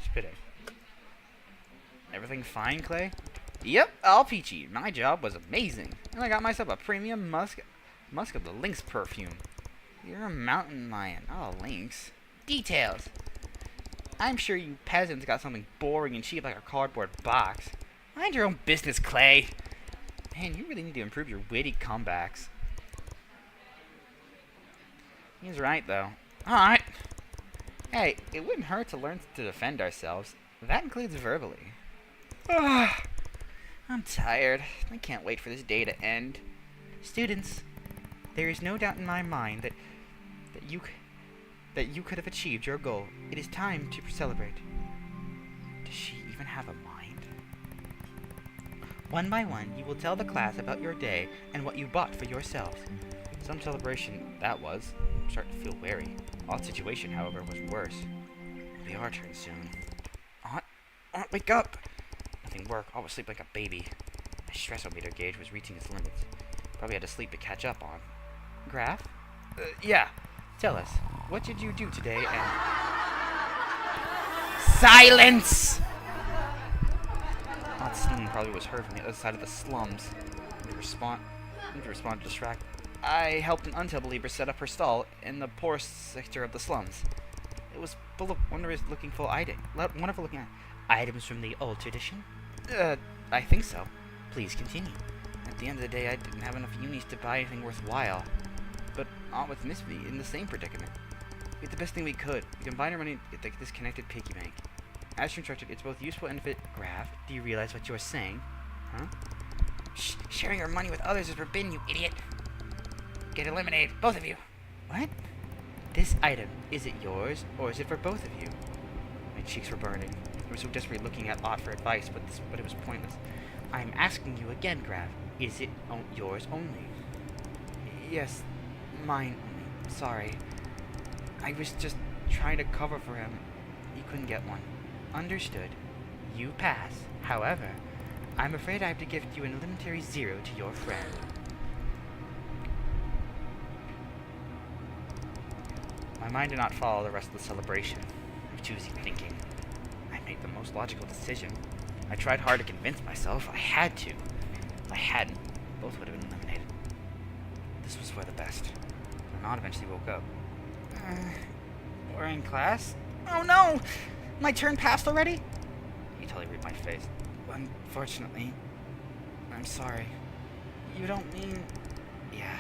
Spitting. Everything fine, Clay? Yep, all peachy. My job was amazing. And I got myself a premium musk of the lynx perfume. You're a mountain lion, not a lynx. Details. I'm sure you peasants got something boring and cheap like a cardboard box. Mind your own business, Clay. Man, you really need to improve your witty comebacks. He's right, though. Alright. Hey, it wouldn't hurt to learn to defend ourselves. That includes verbally. I'm tired. I can't wait for this day to end. Students, there is no doubt in my mind that you could have achieved your goal. It is time to celebrate. Does she even have a mind? One by one, you will tell the class about your day and what you bought for yourselves. Some celebration that was. I'm starting to feel wary. Odd's situation, however, was worse. It'll be our turn soon. Aunt, wake up! Nothing worked. I was sleep like a baby. My stressometer gauge was reaching its limits. Probably had to sleep to catch up on. Graph? Yeah. Tell us, what did you do today and... Silence! Aunt's singing probably was heard from the other side of the slums. To respond distracted. I helped an until believer set up her stall in the poor sector of the slums. It was full of wonderful looking items from the old tradition. I think so. Please continue. At the end of the day, I didn't have enough unis to buy anything worthwhile. But Aunt was Miss me in the same predicament. We did the best thing we could. We combined our money at the disconnected piggy bank. As you instructed, it's both useful and fit. Graph, do you realize what you're saying? Huh? Sharing our money with others is forbidden, you idiot. Get eliminated, both of you. What? This item, is it yours, or is it for both of you? My cheeks were burning. I was so desperately looking at Ott for advice, but it was pointless. I'm asking you again, Graph. Is it yours only? Yes, mine only. Sorry. I was just trying to cover for him. He couldn't get one. Understood. You pass. However, I'm afraid I have to give you an elementary 0 to your friend. My mind did not follow the rest of the celebration. I was choosy thinking. I made the most logical decision. I tried hard to convince myself I had to. If I hadn't, both would have been eliminated. This was for the best. Renan eventually woke up. We're in class? Oh no! My turn passed already? He totally read my face. Unfortunately. I'm sorry. You don't mean... Yeah.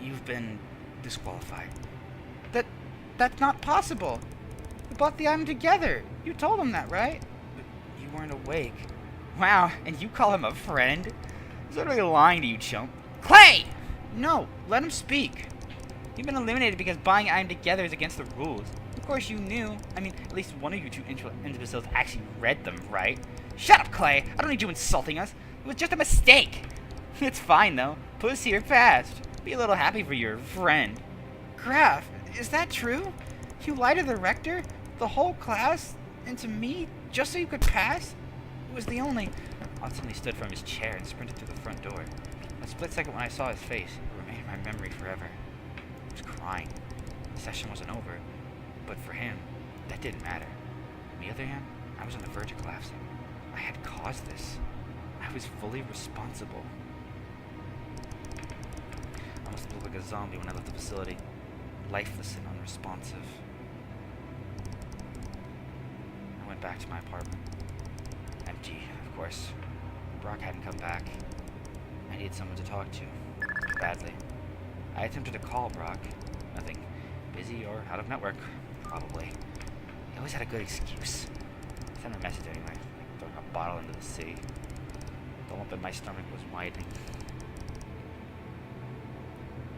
You've been disqualified. That's not possible. We bought the item together. You told him that, right? But you weren't awake. Wow, and you call him a friend? He's literally lying to you, chump. Clay! No, let him speak. You've been eliminated because buying item together is against the rules. Of course you knew. I mean, at least one of you two imbeciles actually read them, right? Shut up, Clay! I don't need you insulting us. It was just a mistake. It's fine, though. Puss here passed. Be a little happy for your friend. Graph, is that true? You lied to the rector, the whole class, and to me, just so you could pass? It was the only... Ott suddenly stood from his chair and sprinted through the front door. A split second when I saw his face, it remained in my memory forever. He was crying. The session wasn't over, but for him, that didn't matter. On the other hand, I was on the verge of collapsing. I had caused this. I was fully responsible. I must have looked like a zombie when I left the facility. Lifeless and unresponsive. I went back to my apartment. Empty, of course. Brok hadn't come back. I needed someone to talk to. Badly. I attempted to call Brok. Nothing. Busy or out of network. Probably. He always had a good excuse. I sent him a message anyway. Like throwing a bottle into the sea. The lump in my stomach was widening.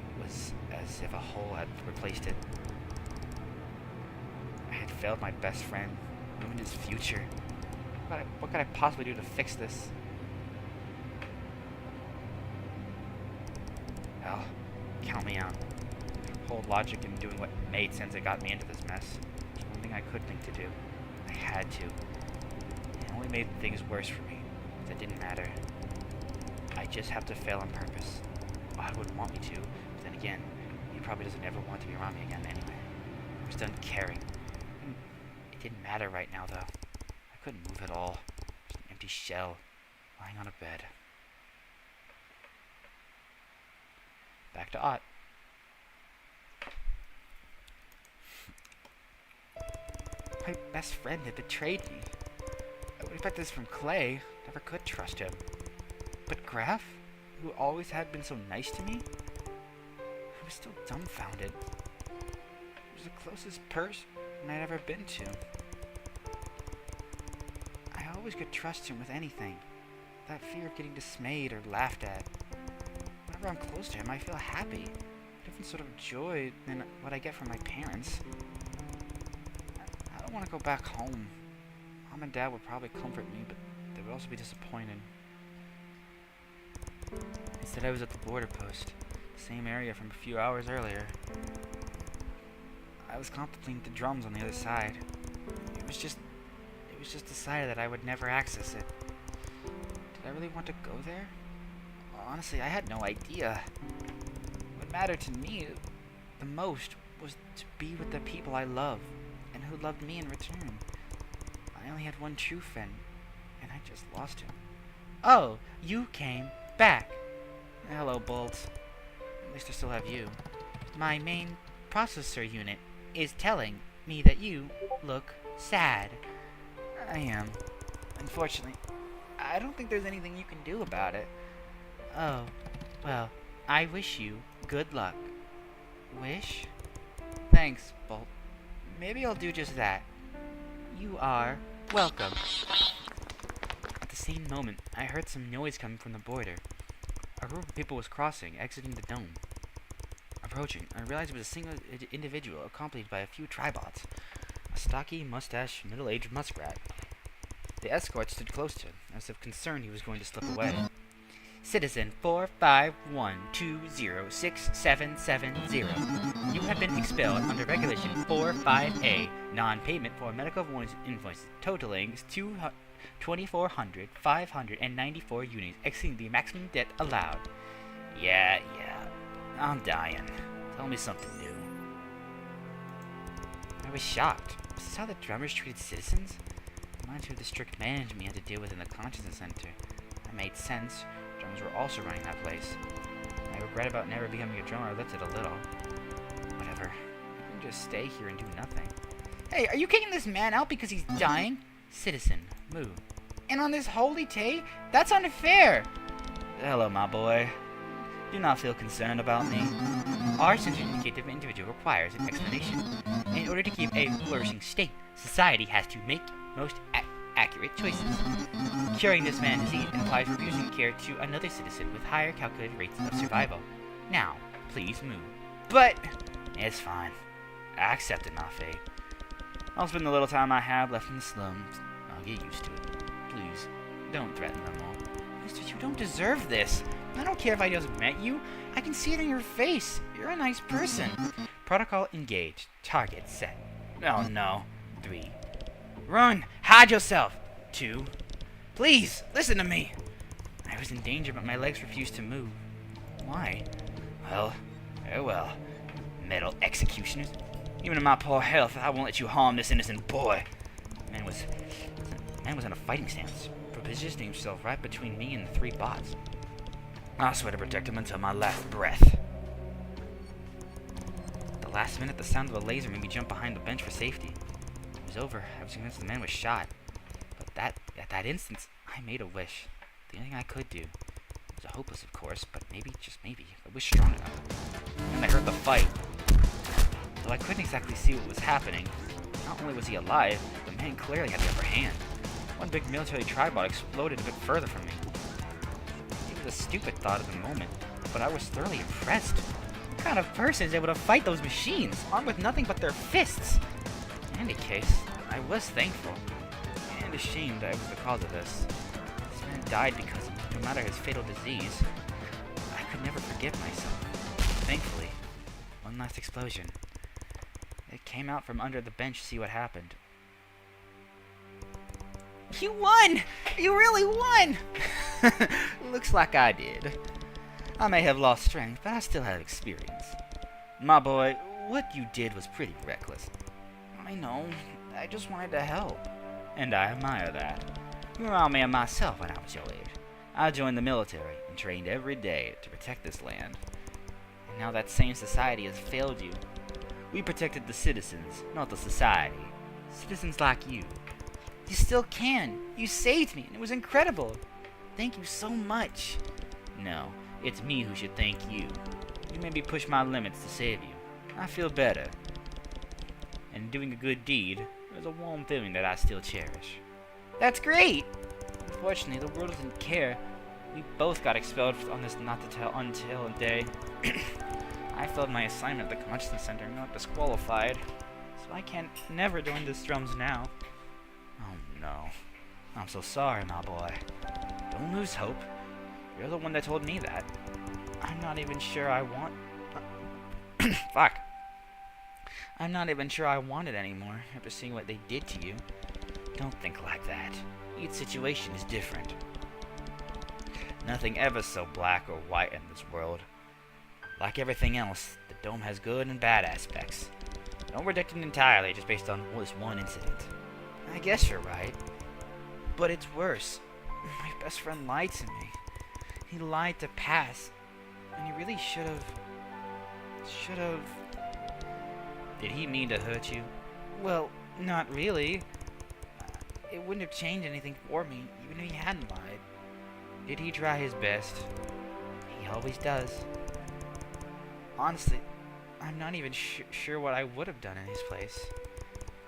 It was as if a hole had replaced it. I had failed my best friend, ruined his future. What could I possibly do to fix this? Well, count me out. Whole logic in doing what made sense that got me into this mess. There's one thing I could think to do. I had to. It only made things worse for me. That didn't matter. I just have to fail on purpose. Well, I wouldn't want me to, but then again, he probably doesn't ever want to be around me again anyway. I was done caring. It didn't matter right now, though. I couldn't move at all. Just an empty shell, lying on a bed. Back to Ott. My best friend had betrayed me. I would expect this from Clay. Never could trust him. But Graf, who always had been so nice to me, I was still dumbfounded. He was the closest person I'd ever been to. I always could trust him with anything. That fear of getting dismayed or laughed at. Whenever I'm close to him, I feel happy. A different sort of joy than what I get from my parents. I don't want to go back home. Mom and Dad would probably comfort me, but they would also be disappointed. Instead, I was at the border post, the same area from a few hours earlier. I was contemplating the drums on the other side. It was just decided that I would never access it. Did I really want to go there? Honestly, I had no idea. What mattered to me the most was to be with the people I love, and who loved me in return. I only had one true friend, and I just lost him. Oh, you came back. Hello, Bolt. At least I still have you. My main processor unit is telling me that you look sad. I am. Unfortunately, I don't think there's anything you can do about it. Oh, well, I wish you good luck. Wish? Thanks, Bolt. Maybe I'll do just that. You are welcome. At the same moment, I heard some noise coming from the border. A group of people was crossing, exiting the dome. Approaching, I realized it was a single individual accompanied by a few tribots. A stocky, mustached, middle-aged muskrat. The escort stood close to him, as if concerned he was going to slip away. Citizen 451206770. You have been expelled under Regulation 45A, non-payment for medical invoices totaling 2,400,594 units, exceeding the maximum debt allowed. Yeah, I'm dying. Tell me something new. I was shocked. Was this how the drummers treated citizens? Reminds me of the strict management we had to deal with in the Consciousness Center. That made sense. Drummers were also running that place. My regret about never becoming a drummer lifted a little. Whatever. I can just stay here and do nothing. Hey, are you kicking this man out because he's dying? Citizen, move. And on this holy day? That's unfair! Hello, my boy. Do not feel concerned about me. Our sensitive individual requires an explanation. In order to keep a flourishing state, society has to make most accurate choices. Curing this man's disease implies refusing care to another citizen with higher calculated rates of survival. Now, please move. But it's fine. I accept it, my fate. I'll spend the little time I have left in the slums. I'll get used to it. Please, don't threaten them all. Mister, you don't deserve this. I don't care if I just met you. I can see it in your face. You're a nice person. Protocol engaged. Target set. Oh no. 3. Run! Hide yourself! 2. Please, listen to me! I was in danger, but my legs refused to move. Why? Well, very well. Metal executioners. Even in my poor health, I won't let you harm this innocent boy. The man was in a fighting stance, positioning himself right between me and the 3 bots. I swear to protect him until my last breath. At the last minute, the sound of a laser made me jump behind the bench for safety. It was over. I was convinced the man was shot. But at that instant, I made a wish. The only thing I could do. It was hopeless, of course, but maybe, just maybe, I was strong enough. And I heard the fight. Though I couldn't exactly see what was happening, not only was he alive, the man clearly had the upper hand. One big military tribot exploded a bit further from me. was a stupid thought at the moment, but I was thoroughly impressed. What kind of person is able to fight those machines, armed with nothing but their fists? In any case, I was thankful, and ashamed I was the cause of this. This man died because, no matter his fatal disease, I could never forgive myself. Thankfully, one last explosion. It came out from under the bench to see what happened. You won! You really won! Looks like I did. I may have lost strength, but I still have experience. My boy, what you did was pretty reckless. I know. I just wanted to help. And I admire that. You remind me of myself when I was your age. I joined the military and trained every day to protect this land. And now that same society has failed you. We protected the citizens, not the society. Citizens like you. You still can. You saved me, and it was incredible. Thank you so much. No, it's me who should thank you. You made me push my limits to save you. I feel better. And doing a good deed is a warm feeling that I still cherish. That's great! Unfortunately, the world doesn't care. We both got expelled on this Natal until day. I failed my assignment at the convention center and got disqualified. So I can't never join the drums now. Oh no. I'm so sorry, my boy. Don't lose hope. You're the one that told me that. I'm not even sure I want... Fuck. I'm not even sure I want it anymore after seeing what they did to you. Don't think like that. Each situation is different. Nothing ever so black or white in this world. Like everything else, the Dome has good and bad aspects. Don't reject it entirely just based on this one incident. I guess you're right. But it's worse. My best friend lied to me. He lied to pass. And he really should have... Did he mean to hurt you? Well, not really. It wouldn't have changed anything for me, even if he hadn't lied. Did he try his best? He always does. Honestly, I'm not even sure what I would have done in his place.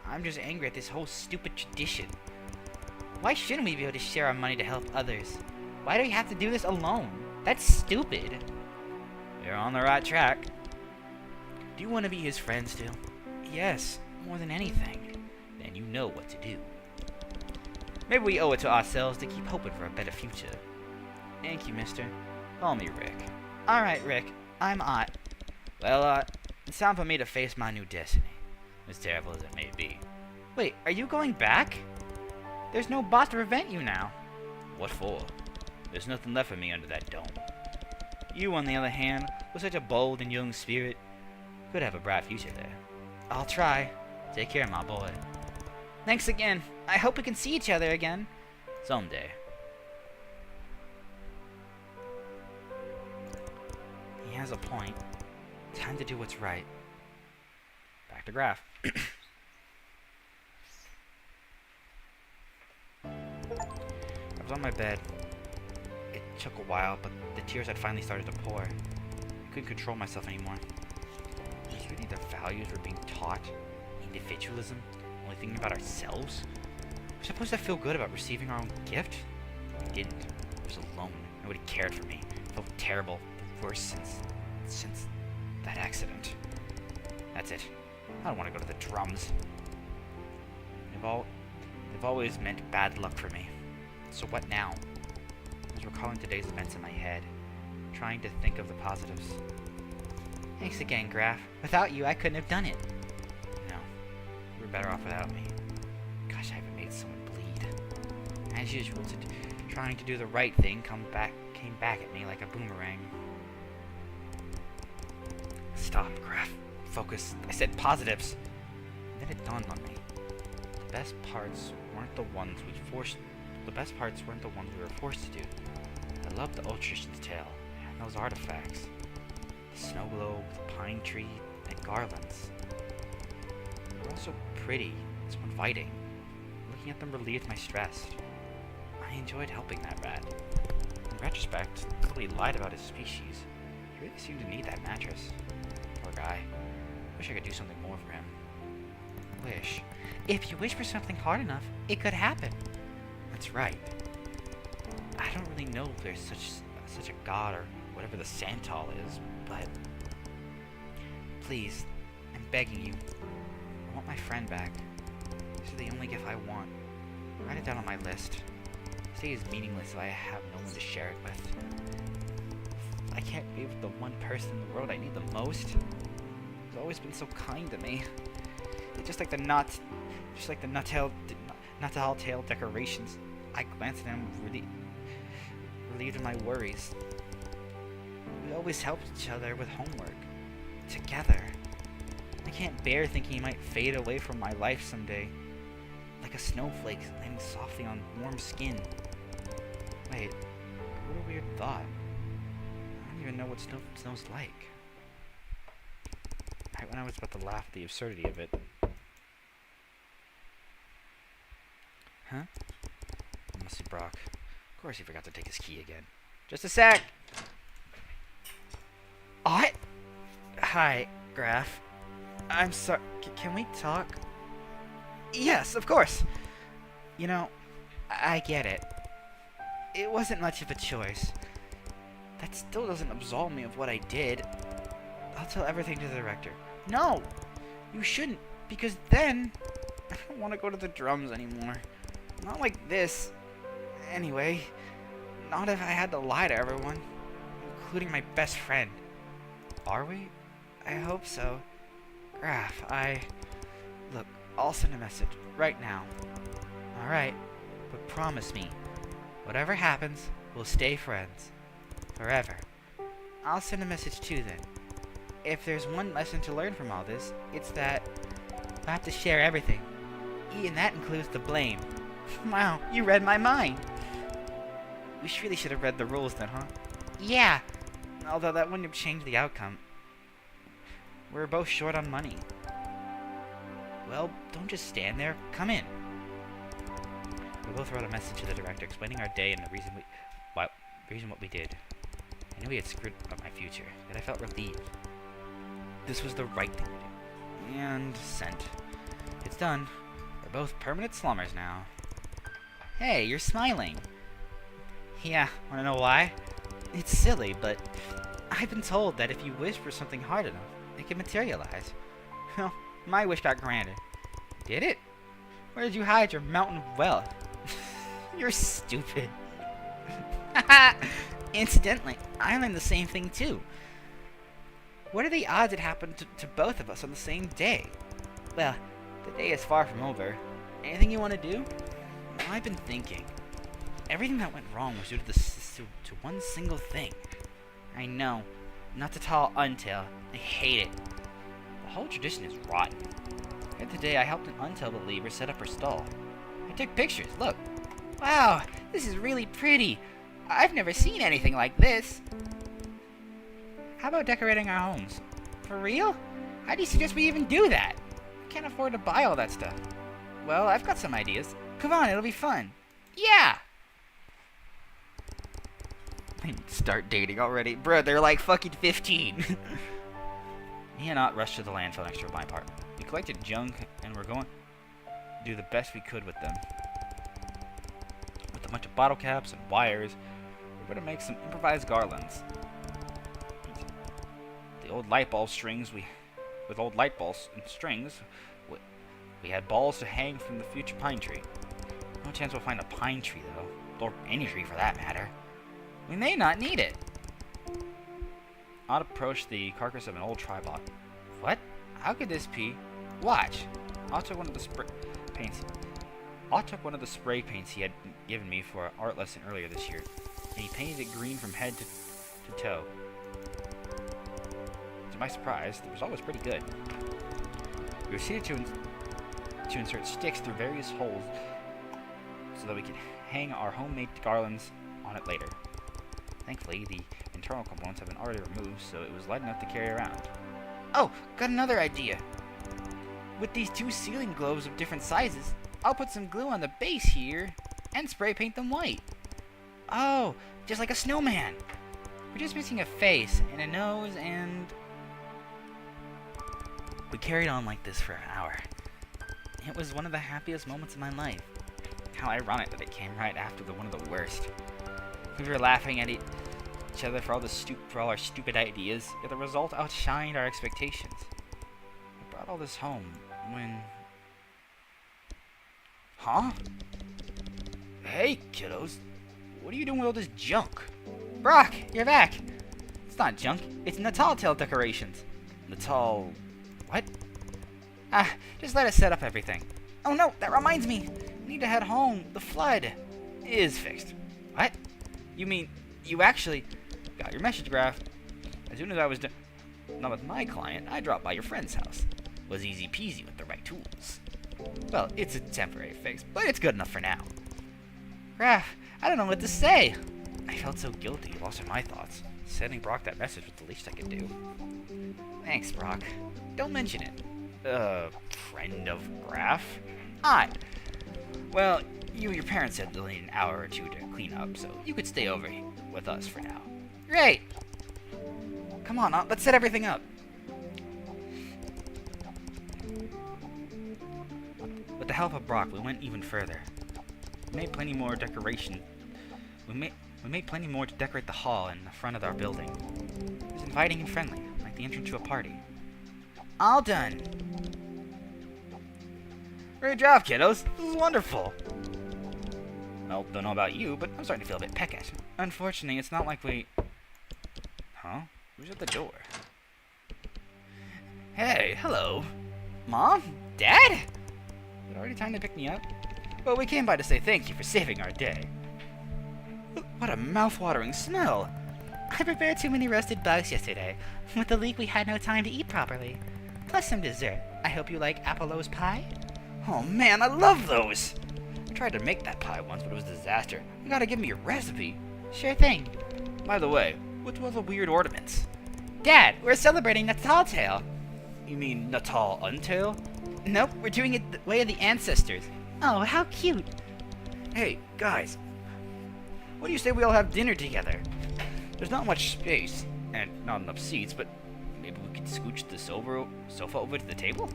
I'm just angry at this whole stupid tradition. Why shouldn't we be able to share our money to help others? Why do we have to do this alone? That's stupid. You're on the right track. Do you want to be his friend still? Yes, more than anything. Then you know what to do. Maybe we owe it to ourselves to keep hoping for a better future. Thank you, mister. Call me Rick. Alright, Rick. I'm Ott. Well, it's time for me to face my new destiny, as terrible as it may be. Wait, are you going back? There's no boss to prevent you now. What for? There's nothing left for me under that dome. You, on the other hand, with such a bold and young spirit, could have a bright future there. I'll try. Take care, my boy. Thanks again. I hope we can see each other again. Someday. He has a point. Time to do what's right. Back to Graph. I was on my bed. It took a while, but the tears had finally started to pour. I couldn't control myself anymore. Was really the values we're being taught? Individualism? Only thinking about ourselves? We're supposed to feel good about receiving our own gift? We didn't. I was alone. Nobody cared for me. I felt terrible. The worst since that accident. That's it. I don't want to go to the drums. They've always meant bad luck for me. So what now? I was recalling today's events in my head, trying to think of the positives. Thanks again, Graph. Without you, I couldn't have done it. No, you were better off without me. Gosh, I haven't made someone bleed. As usual, trying to do the right thing came back at me like a boomerang. Stop, Graph. Focus. I said positives. And then it dawned on me. The best parts weren't the ones we were forced to do. I loved the Ultra's detail and those artifacts. The snow globe, the pine tree, and garlands. They were also pretty and so inviting. Looking at them relieved my stress. I enjoyed helping that rat. In retrospect, Lily lied about his species. He really seemed to need that mattress. Poor guy. Wish I could do something more for him. Wish. If you wish for something hard enough, it could happen. That's right. I don't really know if there's such a god or whatever the Santal is, but please, I'm begging you. I want my friend back. This is the only gift I want. Write it down on my list. This day is meaningless if I have no one to share it with. I can't be with the one person in the world I need the most. He's always been so kind to me. It's just like the Natal tail decorations. I glanced at him, relieved of my worries. We always helped each other with homework. Together. I can't bear thinking he might fade away from my life someday. Like a snowflake landing softly on warm skin. Wait, what a weird thought. I don't even know what snow's like. Right when I was about to laugh at the absurdity of it. Huh? It must be Brok. Of course he forgot to take his key again. Just a sec! What? Hi, Graf. I'm sorry. Can we talk? Yes, of course. You know, I get it. It wasn't much of a choice. That still doesn't absolve me of what I did. I'll tell everything to the director. No! You shouldn't, because then I don't want to go to the drums anymore. Not like this. Anyway, not if I had to lie to everyone, including my best friend. Are we? I hope so. Graf, Look, I'll send a message right now. Alright, but promise me, whatever happens, we'll stay friends. Forever. I'll send a message too then. If there's one lesson to learn from all this, it's that I have to share everything. And that includes the blame. Wow, you read my mind. We really should have read the rules then, huh? Yeah. Although that wouldn't have changed the outcome. We're both short on money. Well, don't just stand there. Come in. We both wrote a message to the director explaining our day and the reason what we did. I knew he had screwed up my future, yet I felt relieved. This was the right thing to do. And sent. It's done. We're both permanent slummers now. Hey, you're smiling. Yeah, wanna know why? It's silly, but I've been told that if you wish for something hard enough, it can materialize. Well, my wish got granted. Did it? Where did you hide your mountain of wealth? You're stupid. Incidentally, I learned the same thing too. What are the odds it happened to both of us on the same day? Well, the day is far from over. Anything you want to do? Well, I've been thinking. Everything that went wrong was due to one single thing. I know. Natal Untail. I hate it. The whole tradition is rotten. The other day I helped an Untail believer set up her stall. I took pictures, look. Wow, this is really pretty. I've never seen anything like this. How about decorating our homes? For real? How do you suggest we even do that? I can't afford to buy all that stuff. Well, I've got some ideas. Come on, it'll be fun. Yeah! They need to start dating already. Bruh, they're like fucking 15. Me and Ott rushed to the landfill next to my apartment. We collected junk, and we're going to do the best we could with them. With a bunch of bottle caps and wires, we're going to make some improvised garlands. The old light bulb strings, with old light bulbs and strings, we had balls to hang from the future pine tree. No chance we'll find a pine tree, though. Or any tree, for that matter. We may not need it. Ott approached the carcass of an old tripod. What? How could this be? Watch. Ott took one of the spray paints he had given me for an art lesson earlier this year, and he painted it green from head to toe. To my surprise, the result was pretty good. We proceeded to insert sticks through various holes so that we could hang our homemade garlands on it later. Thankfully, the internal components have been already removed, so it was light enough to carry around. Oh, got another idea! With these two ceiling globes of different sizes, I'll put some glue on the base here and spray paint them white. Oh, just like a snowman! We're just missing a face and a nose and... We carried on like this for an hour. It was one of the happiest moments of my life. How ironic that it came right after one of the worst. We were laughing at each each other for all our stupid ideas, yet the result outshined our expectations. We brought all this home when... Huh? Hey, kiddos. What are you doing with all this junk? Brok, you're back! It's not junk, it's Natal tale decorations. Natal... what? Just let us set up everything. Oh no, that reminds me! We need to head home. The flood is fixed. What? You mean you actually got your message graph? As soon as I was done with my client, I dropped by your friend's house. Was easy peasy with the right tools. Well, it's a temporary fix, but it's good enough for now. Graph, I don't know what to say. I felt so guilty, lost in my thoughts. Sending Brok that message was the least I could do. Thanks, Brok. Don't mention it. Friend of Graph? Well, you and your parents said they'll need an hour or two to clean up, so you could stay over here with us for now. Great! Come on, let's set everything up. With the help of Brok, we went even further. We made plenty more decoration. We made plenty more to decorate the hall and the front of our building. It was inviting and friendly, like the entrance to a party. All done. Great job, kiddos. This is wonderful. Well, don't know about you, but I'm starting to feel a bit peckish. Unfortunately, it's not like we... Huh? Who's at the door? Hey, hello. Mom? Dad? Is it already time to pick me up? Well, we came by to say thank you for saving our day. What a mouth-watering smell! I prepared too many roasted bugs yesterday. With the leak, we had no time to eat properly. Plus some dessert. I hope you like Apollo's pie? Oh man, I love those! I tried to make that pie once, but it was a disaster. You gotta give me your recipe. Sure thing. By the way, what's with all the weird ornaments? Dad, we're celebrating Natal Tale. You mean Natal Untail? Nope, we're doing it the way of the ancestors. Oh, how cute. Hey, guys. What do you say we all have dinner together? There's not much space, and not enough seats, but maybe we could scooch the sofa over to the table?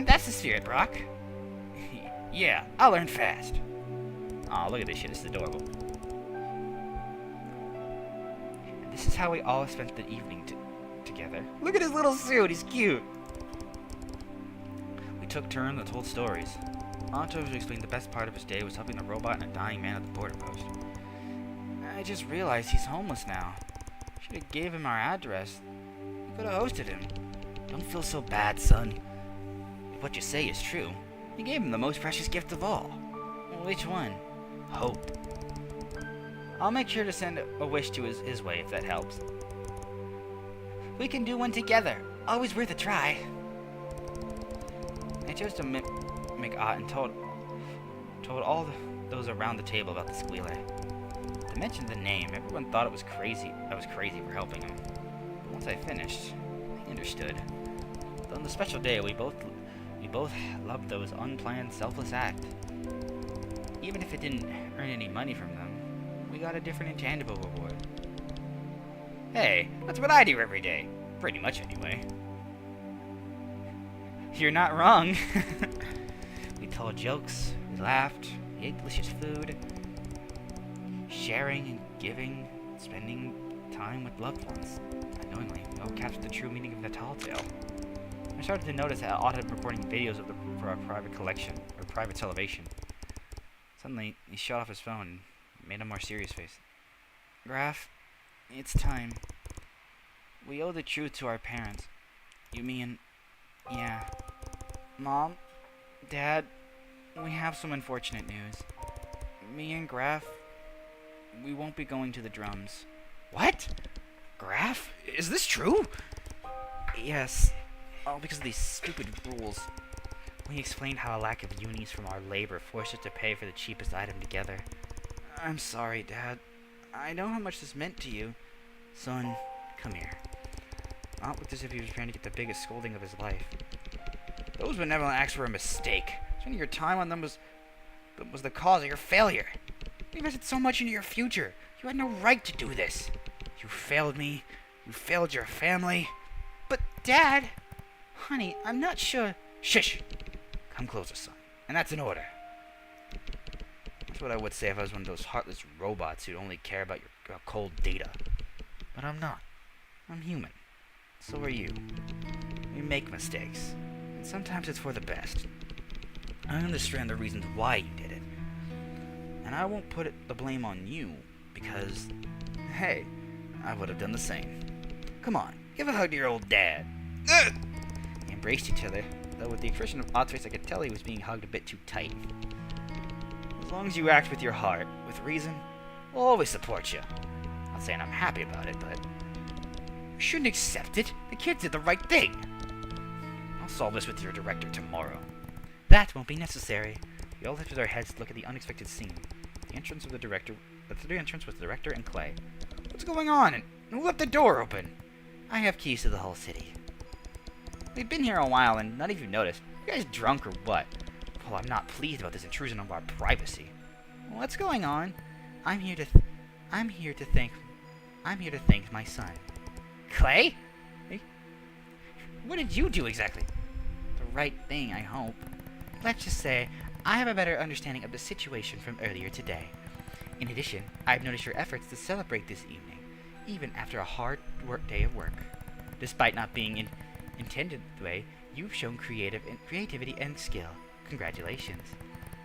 That's the spirit, Brok. Yeah, I'll learn fast. Aw, look at this shit, it's adorable. And this is how we all spent the evening together. Look at his little suit, he's cute. We took turns and told stories. Antos explained the best part of his day was helping the robot and a dying man at the border post. I just realized he's homeless now. Should have gave him our address. We could have hosted him. Don't feel so bad, son. If what you say is true, you gave him the most precious gift of all. Which one? Hope. I'll make sure to send a wish to his way if that helps. We can do one together. Always worth a try. I chose to make art and told all those around the table about the squealer. To mention the name, everyone thought it was crazy. I was crazy for helping him. But once I finished, they understood. On the special day, we both loved those unplanned, selfless acts. Even if it didn't earn any money from them, we got a different intangible reward. Hey, that's what I do every day. Pretty much, anyway. You're not wrong. We told jokes, we laughed, we ate delicious food. Sharing and giving, spending time with loved ones. Unknowingly, we all captured the true meaning of Natal Tale. I started to notice how I started recording videos for our private collection, or private celebration. Suddenly, he shut off his phone and made a more serious face. Graph, it's time. We owe the truth to our parents. You mean... yeah. Mom, Dad, we have some unfortunate news. Me and Graph, we won't be going to the drums. What? Graph? Is this true? Yes. All because of these stupid rules. We explained how a lack of unis from our labor forced us to pay for the cheapest item together. I'm sorry, Dad. I know how much this meant to you. Son, come here. Not looked as if he was trying to get the biggest scolding of his life. Those benevolent acts were a mistake. Spending your time on them was the cause of your failure. You invested so much into your future. You had no right to do this. You failed me. You failed your family. But, Dad... Honey, I'm not sure... Shush! Come closer, son. And that's an order. That's what I would say if I was one of those heartless robots who'd only care about your cold data. But I'm not. I'm human. So are you. We make mistakes. And sometimes it's for the best. I understand the reasons why you did it. And I won't put the blame on you, because, hey, I would have done the same. Come on, give a hug to your old dad. Ugh! They embraced each other, though with the expression of odd face I could tell he was being hugged a bit too tight. As long as you act with your heart, with reason, we'll always support you. Not saying I'm happy about it, but you shouldn't accept it. The kids did the right thing. I'll solve this with your director tomorrow. That won't be necessary. We all lifted our heads to look at the unexpected scene. The entrance of the director. The entrance was the director and Clay. What's going on? And who left the door open? I have keys to the whole city. We've been here a while and none of you noticed. You guys drunk or what? Well, I'm not pleased about this intrusion on our privacy. What's going on? I'm here to thank my son. Clay? Hey, what did you do exactly? The right thing, I hope. Let's just say I have a better understanding of the situation from earlier today. In addition, I've noticed your efforts to celebrate this evening, even after a hard day of work. Despite not being intended the way, you've shown creativity and skill. Congratulations.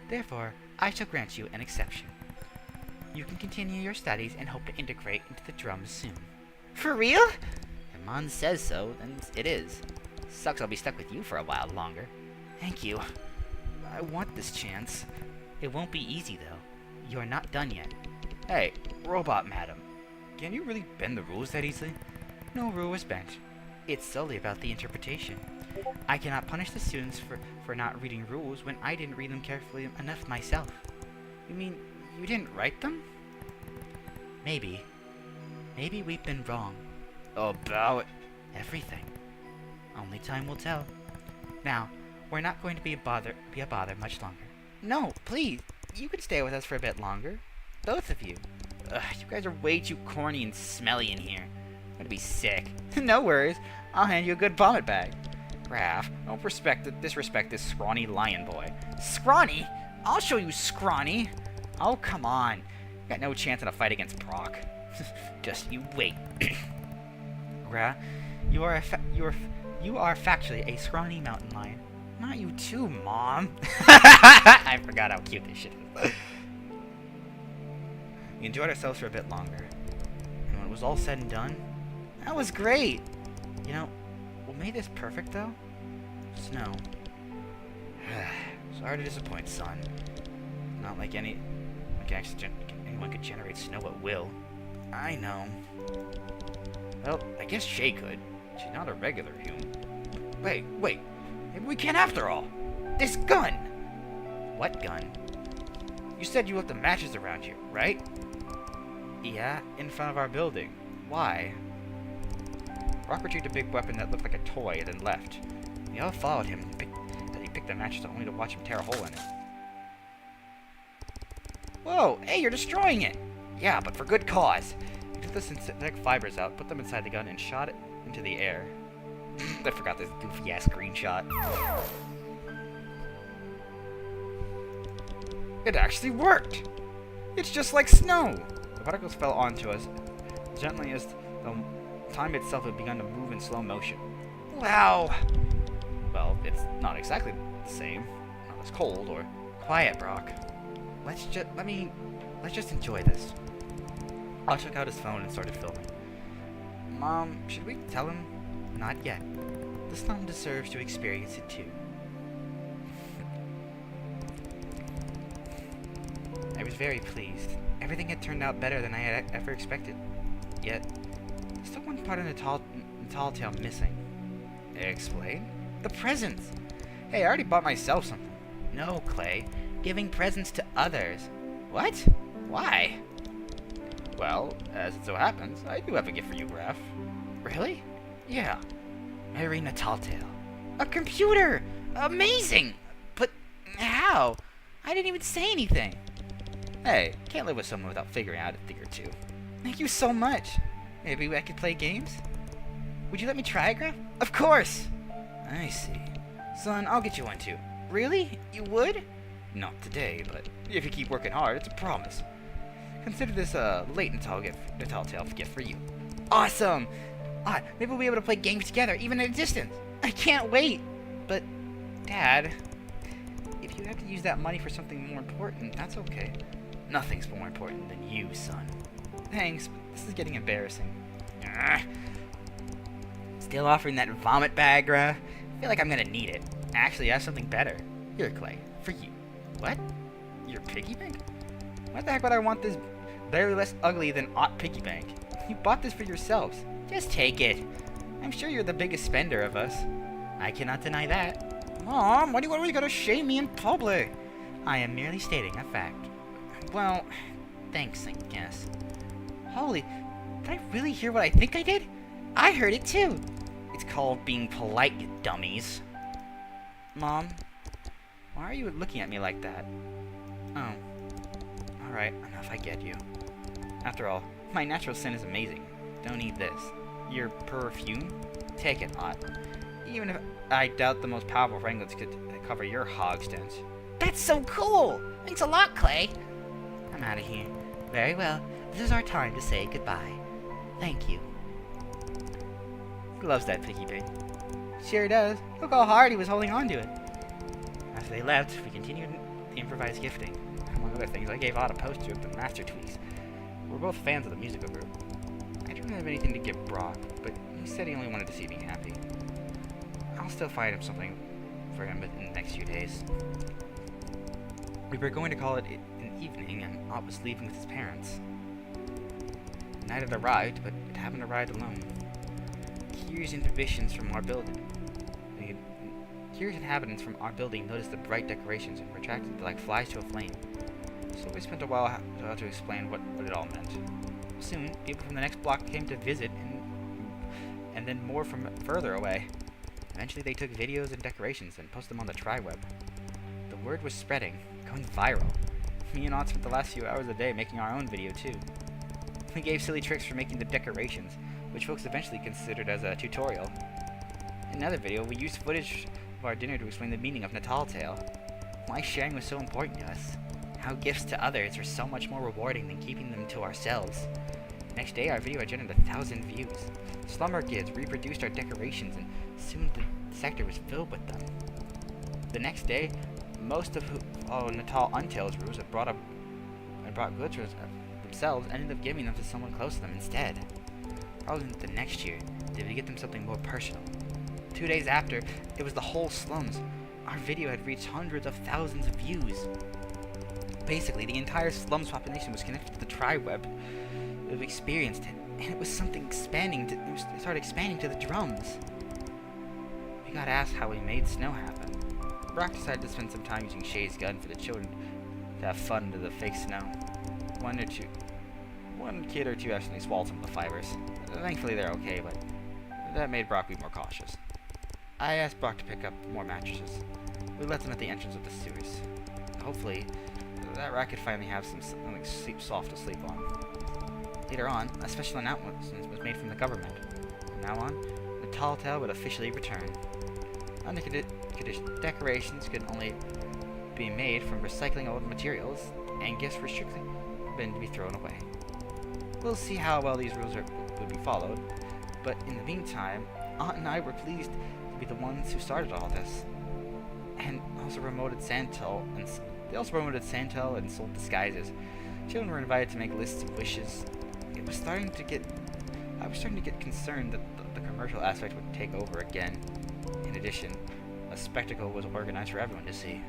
Therefore, I shall grant you an exception. You can continue your studies and hope to integrate into the drums soon. For real? If Mon says so, then it is. Sucks I'll be stuck with you for a while longer. Thank you. I want this chance. It won't be easy, though. You're not done yet. Hey, robot madam. Can you really bend the rules that easily? No rule was bent. It's solely about the interpretation. I cannot punish the students for not reading rules when I didn't read them carefully enough myself. You mean you didn't write them? Maybe. Maybe we've been wrong. About everything. Only time will tell. Now, we're not going to be a bother much longer. No, please. You can stay with us for a bit longer. Both of you. Ugh, you guys are way too corny and smelly in here. I'm gonna be sick. No worries. I'll hand you a good vomit bag. Raph, don't disrespect this scrawny lion boy. Scrawny? I'll show you scrawny. Oh, come on. You got no chance in a fight against Brok. Just you wait. Gra, you are factually a scrawny mountain lion. Not you too, Mom. I forgot how cute this shit is. We enjoyed ourselves for a bit longer. And when it was all said and done, that was great. You know, what made this perfect, though? Snow. Sorry to disappoint, son. Not like anyone could generate snow at will. I know. Well, I guess Shay could. She's not a regular human. Wait. Maybe we can after all. This gun! What gun? You said you left the matches around here, right? Yeah, in front of our building. Why? Brok retrieved a big weapon that looked like a toy and then left. We all followed him as he picked the matches only to watch him tear a hole in it. Whoa! Hey, you're destroying it! Yeah, but for good cause. He took the synthetic fibers out, put them inside the gun, and shot it into the air. I forgot this goofy-ass screenshot. It actually worked! It's just like snow! The particles fell onto us, gently as the time itself had begun to move in slow motion. Wow! Well, it's not exactly the same. Not as cold or... Quiet, Brok. Let's just enjoy this. I took out his phone and started filming. Mom, should we tell him? Not yet. The son deserves to experience it too. I was very pleased. Everything had turned out better than I had ever expected. Yet, there's still one part of Natal tale missing. Explain? The presents! Hey, I already bought myself something. No, Clay. Giving presents to others. What? Why? Well, as it so happens, I do have a gift for you, Graf. Really? Yeah. Merry Natal tale. A computer! Amazing! But how? I didn't even say anything. Hey, can't live with someone without figuring out a thing or two. Thank you so much. Maybe I could play games? Would you let me try, Graf? Of course! I see. Son, I'll get you one too. Really? You would? Not today, but if you keep working hard, it's a promise. Consider this a late Natal Tale gift for you. Awesome! Maybe we'll be able to play games together, even at a distance. I can't wait! But, Dad, if you have to use that money for something more important, that's okay. Nothing's more important than you, son. Thanks, but this is getting embarrassing. Ugh. Still offering that vomit bag, bruh? I feel like I'm gonna need it. Actually, I have something better. Here, Clay, for you. What? Your piggy bank? Why the heck would I want this barely less ugly than aught piggy bank? You bought this for yourselves. Just take it. I'm sure you're the biggest spender of us. I cannot deny that. Mom, why do you always gotta shame me in public? I am merely stating a fact. Well, thanks, I guess. Holy, did I really hear what I think I did? I heard it too. It's called being polite, you dummies. Mom, why are you looking at me like that? Oh. Alright, enough, I get you. After all, my natural sin is amazing. Don't need this. Your perfume? Take it, Ott. Even if I doubt the most powerful fragrances could cover your hog stench. That's so cool! Thanks a lot, Clay! I'm out of here. Very well. This is our time to say goodbye. Thank you. He loves that piggy bank. Sure does. Look how hard he was holding on to it. After they left, we continued the improvised gifting. Among other things, I gave Ott a poster of the Master Tweaks. We're both fans of the musical group. I didn't have anything to give Brok, but he said he only wanted to see me happy. I'll still find him something for him in the next few days. We were going to call it an evening, and Ott was leaving with his parents. The night had arrived, but it happened to arrive alone. Curious inhabitants from our building. Curious inhabitants from our building noticed the bright decorations and retracted like flies to a flame. So we spent a while to explain what it all meant. Soon, people from the next block came to visit, and then more from further away. Eventually, they took videos and decorations and posted them on the tri-web. The word was spreading, going viral. Me and Ott spent the last few hours of the day making our own video too. We gave silly tricks for making the decorations, which folks eventually considered as a tutorial. In another video, we used footage of our dinner to explain the meaning of Natal Tale, why sharing was so important to us, how gifts to others are so much more rewarding than keeping them to ourselves. Next day, our video had generated 1,000 views. Slumber kids reproduced our decorations, and soon the sector was filled with them. The next day, most of Natal Untail's rooms had brought goods for themselves and ended up giving them to someone close to them instead. Probably the next year, they would get them something more personal. 2 days after, it was the whole slums. Our video had reached hundreds of thousands of views. Basically, the entire slums population was connected to the tri-web. They've experienced it, and it was something expanding. It started expanding to the drums. We got asked how we made snow happen. Brok decided to spend some time using Shay's gun for the children to have fun into the fake snow. One kid or two actually swallowed some of the fibers. Thankfully, they're okay, but that made Brok be more cautious. I asked Brok to pick up more mattresses. We left them at the entrance of the sewers. Hopefully, that rat could finally have something soft to sleep on. Later on, a special announcement was made from the government. From now on, the Tall Tale would officially return. Under condition, decorations could only be made from recycling old materials, and gifts were strictly forbidden to be thrown away. We'll see how well these rules would be followed, but in the meantime, Aunt and I were pleased to be the ones who started all this. And also promoted Santel, and sold disguises. Children were invited to make lists of wishes. I was starting to get concerned that the commercial aspect would take over again. In addition, a spectacle was organized for everyone to see.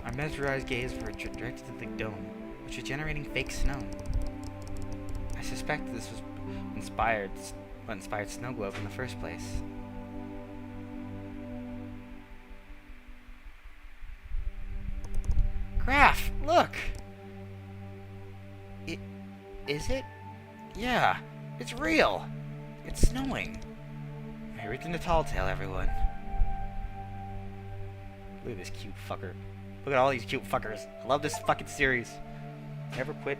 Our mesmerized gaze were directed to the dome, which was generating fake snow. I suspect this was what inspired Snow Globe in the first place. Graph, look! Is it? Yeah, it's real! It's snowing. I read the Natal Tale, everyone. Look at this cute fucker. Look at all these cute fuckers. I love this fucking series. Never quit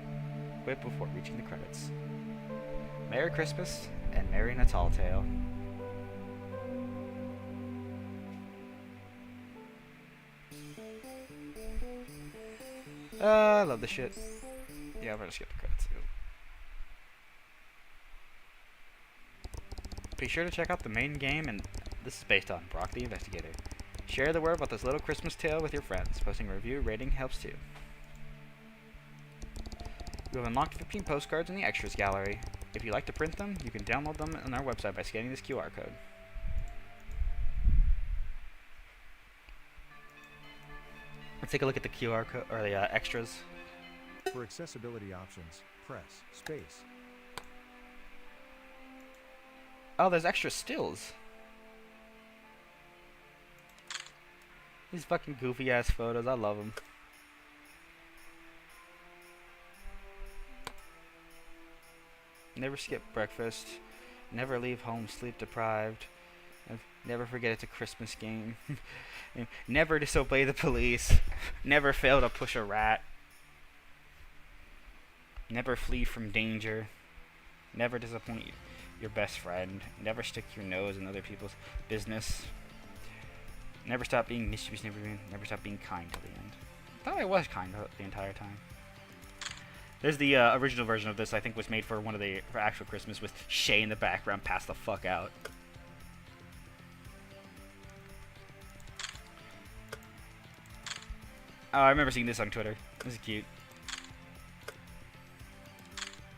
before reaching the credits. Merry Christmas and Merry Natal Tale. I love this shit. Yeah, I'm gonna skip the credits. Be sure to check out the main game, and this is based on Brok the Investigator. Share the word about this little Christmas tale with your friends. Posting a review rating helps too. You have unlocked 15 postcards in the extras gallery. If you'd like to print them, you can download them on our website by scanning this QR code. Let's take a look at the QR code, or the extras. For accessibility options, press space. Oh, there's extra stills. These fucking goofy ass photos, I love them. Never skip breakfast. Never leave home sleep deprived. Never forget it's a Christmas game. Never disobey the police. Never fail to push a rat. Never flee from danger. Never disappoint your best friend. Never stick your nose in other people's business. Never stop being mischievous. Never stop being kind till the end. I thought I was kind the entire time. There's the original version of this. I think was made for for actual Christmas with Shay in the background. Pass the fuck out. Oh, I remember seeing this on Twitter. This is cute.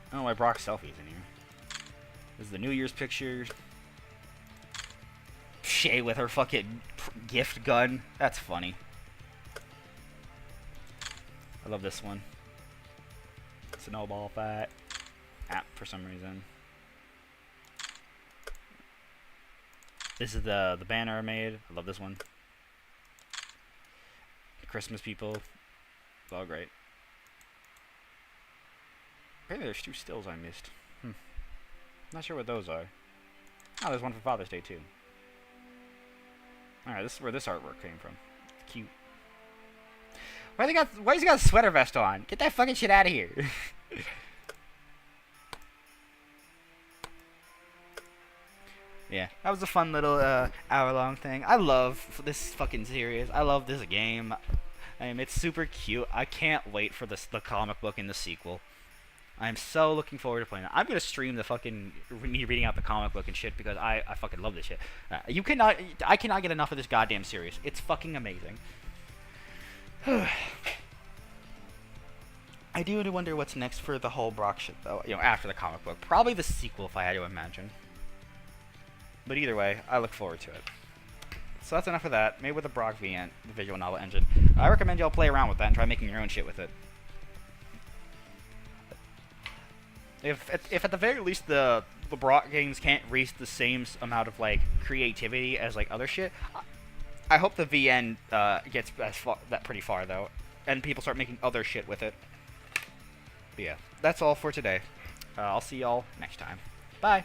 I don't know why Brok's selfie's in here. This is the New Year's picture. Shay with her fucking gift gun. That's funny. I love this one. Snowball fight. For some reason. This is the banner I made. I love this one. Christmas people. It's all great. Maybe there's 2 stills I missed. Not sure what those are. Oh, there's one for Father's Day too. Alright, this is where this artwork came from. It's cute. Why's he got a sweater vest on? Get that fucking shit out of here. Yeah, that was a fun little hour-long thing. I love this fucking series. I love this game. It's super cute. I can't wait for the comic book and the sequel. I'm so looking forward to playing it. I'm gonna stream the fucking me reading out the comic book and shit because I fucking love this shit. I cannot get enough of this goddamn series. It's fucking amazing. I do wonder what's next for the whole Brok shit though. You know, after the comic book, probably the sequel if I had to imagine. But either way, I look forward to it. So that's enough of that. Made with the Brok VN, the visual novel engine. I recommend y'all play around with that and try making your own shit with it. If at the very least the Brok games can't reach the same amount of like creativity as like other shit, I hope the VN gets that pretty far though, and people start making other shit with it. But yeah, that's all for today. I'll see y'all next time. Bye.